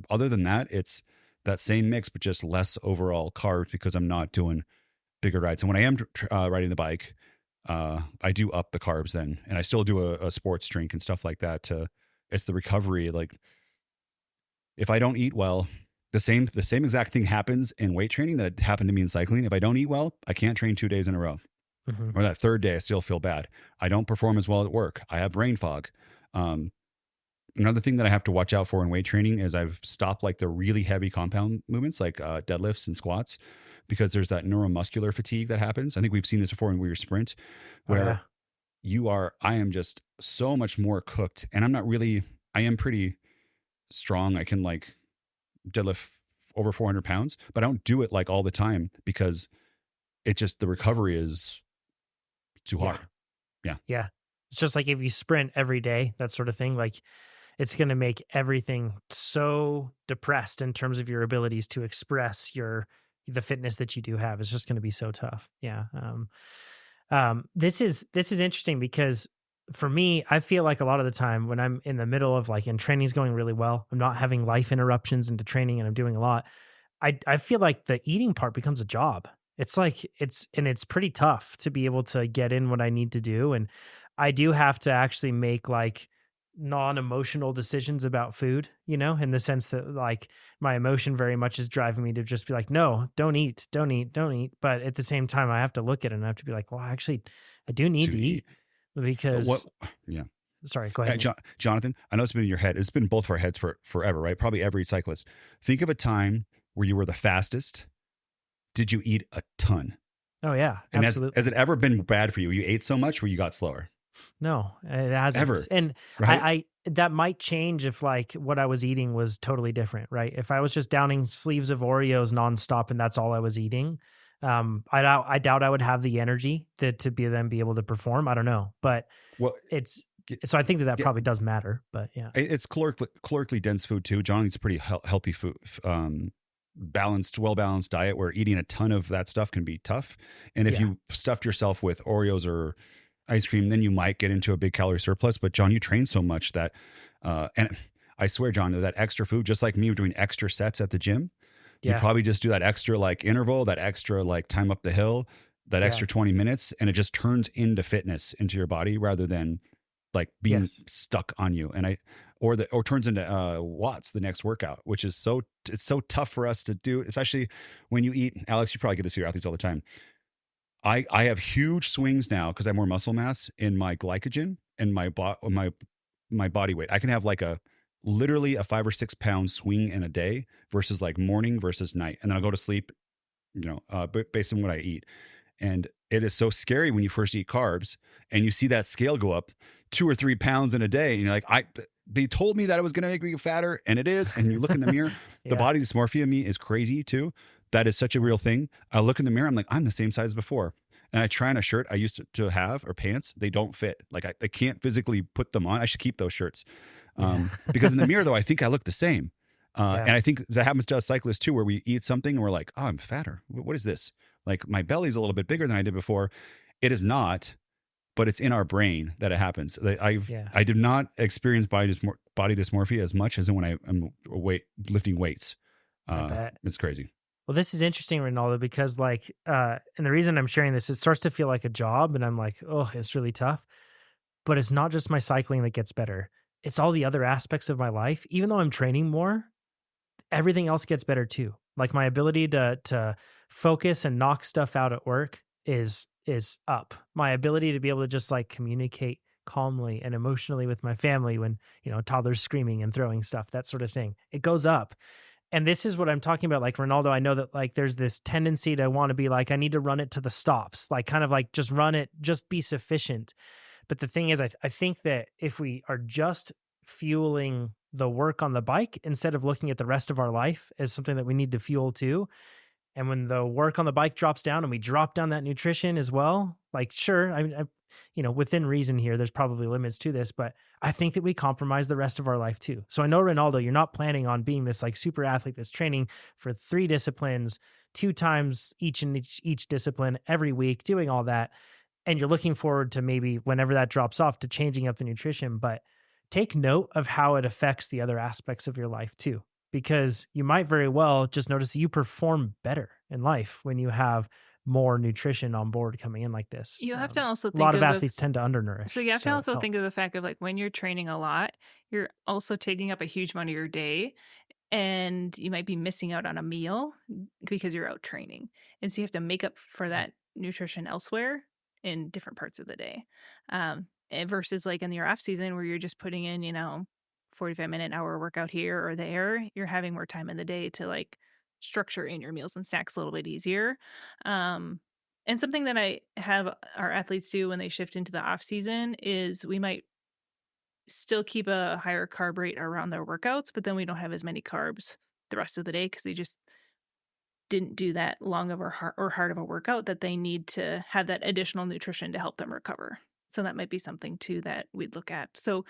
other than that, it's that same mix, but just less overall carbs because I'm not doing bigger rides. And when I am riding the bike, I do up the carbs then, and I still do a sports drink and stuff like that. It's the recovery. Like if I don't eat well, the same exact thing happens in weight training that it happened to me in cycling. If I don't eat well, I can't train 2 days in a row. Or that 3rd day, I still feel bad. I don't perform as well at work. I have brain fog. Another thing that I have to watch out for in weight training is I've stopped like the really heavy compound movements like deadlifts and squats because there's that neuromuscular fatigue that happens. I think we've seen this before in your sprint where I am just so much more cooked, and I am pretty strong. I can like deadlift over 400 pounds, but I don't do it like all the time because the recovery is too hard. Yeah. It's just like if you sprint every day, that sort of thing. Like it's going to make everything so depressed in terms of your abilities to express the fitness that you do have. It's just going to be so tough. Yeah. This is interesting because for me, I feel like a lot of the time when I'm in the middle of like, and training's going really well, I'm not having life interruptions into training and I'm doing a lot. I feel like the eating part becomes a job. It's like it's pretty tough to be able to get in what I need to do. And I do have to actually make like non-emotional decisions about food, in the sense that like my emotion very much is driving me to just be like, no, don't eat, don't eat, don't eat. But at the same time, I have to look at it and I have to be like, well, actually, I do need to eat because what? Yeah. Sorry, go ahead. Jonathan, I know it's been in your head. It's been both of our heads for forever, right? Probably every cyclist. Think of a time where you were the fastest. Did you eat a ton? Oh yeah, and absolutely. Has it ever been bad for you? You ate so much where you got slower? No, it hasn't. Ever. And right? I that might change if like what I was eating was totally different, right? If I was just downing sleeves of Oreos nonstop and that's all I was eating, I doubt I would have the energy to be able to perform. I don't know, but so I think that probably does matter. But yeah, it's calorically dense food too. John eats a pretty healthy food, well balanced diet where eating a ton of that stuff can be tough. And if you stuffed yourself with Oreos or ice cream, then you might get into a big calorie surplus. But John, you train so much that, and I swear, John, that extra food, just like me doing extra sets at the gym, you probably just do that extra like interval, that extra like time up the hill, that extra 20 minutes, and it just turns into fitness into your body rather than like being stuck on you. And or turns into watts the next workout, which is it's so tough for us to do, especially when you eat. Alex, you probably get this for your athletes all the time. I have huge swings now because I have more muscle mass in my glycogen and my body weight. I can have like literally a 5 or 6 pound swing in a day versus like morning versus night. And then I'll go to sleep, based on what I eat. And it is so scary when you first eat carbs and you see that scale go up 2 or 3 pounds in a day. And you're like, they told me that it was going to make me fatter, and it is. And you look in the mirror, the body dysmorphia in me is crazy too. That is such a real thing. I look in the mirror, I'm like, I'm the same size as before. And I try on a shirt I used to have or pants, they don't fit. Like I can't physically put them on. I should keep those shirts. Because in the mirror though, I think I look the same. And I think that happens to us cyclists too, where we eat something and we're like, oh, I'm fatter. What is this? Like my belly's a little bit bigger than I did before. It is not, but it's in our brain that it happens. I did not experience body dysmorphia as much as when I am lifting weights. It's crazy. Well, this is interesting, Ronaldo, because like, and the reason I'm sharing this, it starts to feel like a job and I'm like, oh, it's really tough, but it's not just my cycling that gets better. It's all the other aspects of my life. Even though I'm training more, everything else gets better too. Like my ability to focus and knock stuff out at work is up. My ability to be able to just like communicate calmly and emotionally with my family when, toddlers screaming and throwing stuff, that sort of thing, it goes up. And this is what I'm talking about. Like Ronaldo, I know that like there's this tendency to want to be like, I need to run it to the stops, like kind of like just run it, just be sufficient. But the thing is, I think that if we are just fueling the work on the bike instead of looking at the rest of our life as something that we need to fuel too, and when the work on the bike drops down and we drop down that nutrition as well, like, sure, I mean, within reason here, there's probably limits to this, but I think that we compromise the rest of our life too. So I know, Ronaldo, you're not planning on being this like super athlete that's training for 3 disciplines, 2 times each in each discipline every week, doing all that. And you're looking forward to maybe whenever that drops off to changing up the nutrition, but take note of how it affects the other aspects of your life too. Because you might very well just notice that you perform better in life when you have more nutrition on board coming in like this. You have to also think a lot of athletes tend to undernourish. So you have to also think of the fact of like when you're training a lot, you're also taking up a huge amount of your day, and you might be missing out on a meal because you're out training. And so you have to make up for that nutrition elsewhere in different parts of the day. Versus like in your off season where you're just putting in, 45-minute hour workout here or there, you're having more time in the day to like structure in your meals and snacks a little bit easier. And something that I have our athletes do when they shift into the off season is we might still keep a higher carb rate around their workouts, but then we don't have as many carbs the rest of the day because they just didn't do that long of or hard of a workout that they need to have that additional nutrition to help them recover. So that might be something too that we'd look at. So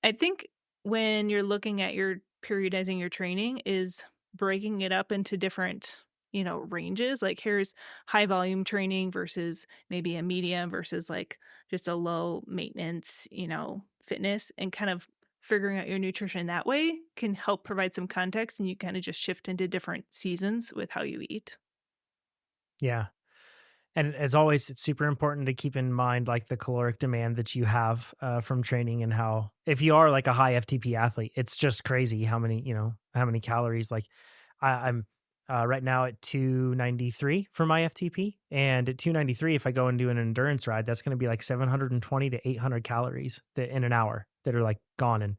I think when you're looking at your periodizing your training is breaking it up into different, ranges. Like here's high volume training versus maybe a medium versus like just a low maintenance, fitness, and kind of figuring out your nutrition that way can help provide some context, and you kind of just shift into different seasons with how you eat. Yeah. And as always, it's super important to keep in mind like the caloric demand that you have from training, and how if you are like a high FTP athlete, it's just crazy how many calories. Like I'm right now at 293 for my FTP, and at 293, if I go and do an endurance ride, that's going to be like 720 to 800 calories in an hour that are like gone, and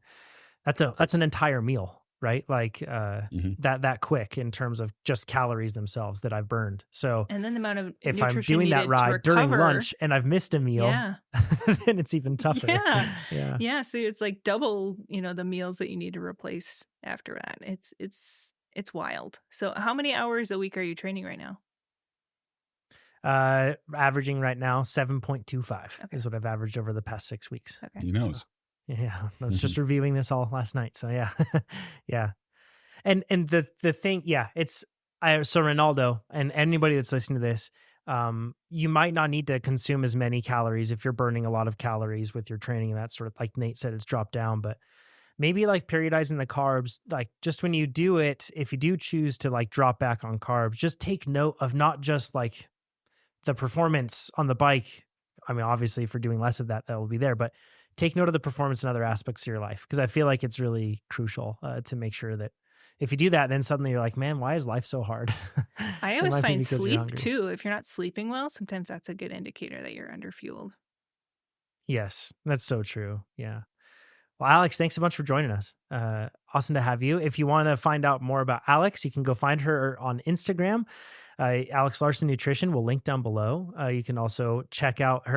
that's an entire meal. Right. Like that quick in terms of just calories themselves that I've burned. So And then the amount of if I'm nutrition doing that needed to ride during recover. lunch and I've missed a meal, Yeah. then it's even tougher. Yeah. Yeah. Yeah. So it's like double, the meals that you need to replace after that. It's wild. So how many hours a week are you training right now? Averaging right now 7.25 Okay. is what I've averaged over the past 6 weeks. Okay. He knows. So, yeah. I was just reviewing this all last night. So yeah. Yeah. And the thing, yeah, so Ronaldo and anybody that's listening to this, you might not need to consume as many calories if you're burning a lot of calories with your training and that sort of, like Nate said, it's dropped down, but maybe like periodizing the carbs, like just when you do it, if you do choose to like drop back on carbs, just take note of not just like the performance on the bike. I mean, obviously if we're doing less of that, that will be there, but take note of the performance in other aspects of your life. Cause I feel like it's really crucial to make sure that if you do that, then suddenly you're like, man, why is life so hard? I It always might be find because you're sleep hungry. too. If you're not sleeping well, sometimes that's a good indicator that you're underfueled. Yes, that's so true. Yeah. Well, Alex, thanks so much for joining us. Awesome to have you. If you want to find out more about Alex, you can go find her on Instagram. Alex Larson Nutrition. We'll link down below. You can also check out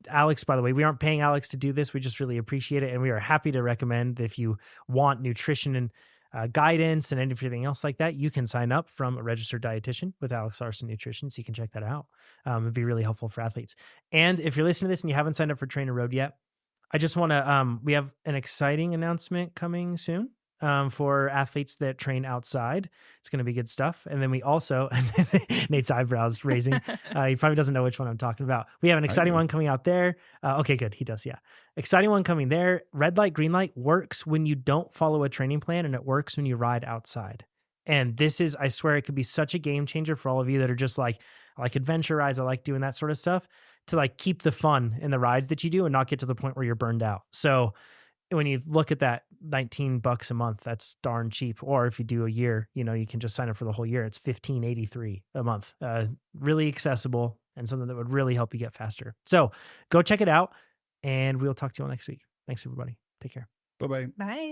Alex, by the way, we aren't paying Alex to do this. We just really appreciate it. And we are happy to recommend that if you want nutrition and guidance and anything else like that, you can sign up from a registered dietitian with Alex Larson Nutrition. So you can check that out. It'd be really helpful for athletes. And if you're listening to this and you haven't signed up for TrainerRoad yet, I just want to, we have an exciting announcement coming soon for athletes that train outside. It's going to be good stuff. And then we also, Nate's eyebrows raising. He probably doesn't know which one I'm talking about. We have an exciting one coming out there. Okay, good. He does. Yeah. Exciting one coming there. Red light, green light works when you don't follow a training plan, and it works when you ride outside. And this is, I swear, it could be such a game changer for all of you that are just like, I like adventure rides. I like doing that sort of stuff, to like keep the fun in the rides that you do and not get to the point where you're burned out. So when you look at that $19 a month, that's darn cheap. Or if you do a year, you can just sign up for the whole year. It's $15.83 a month. Really accessible and something that would really help you get faster. So go check it out, and we'll talk to you all next week. Thanks, everybody. Take care. Bye-bye. Bye.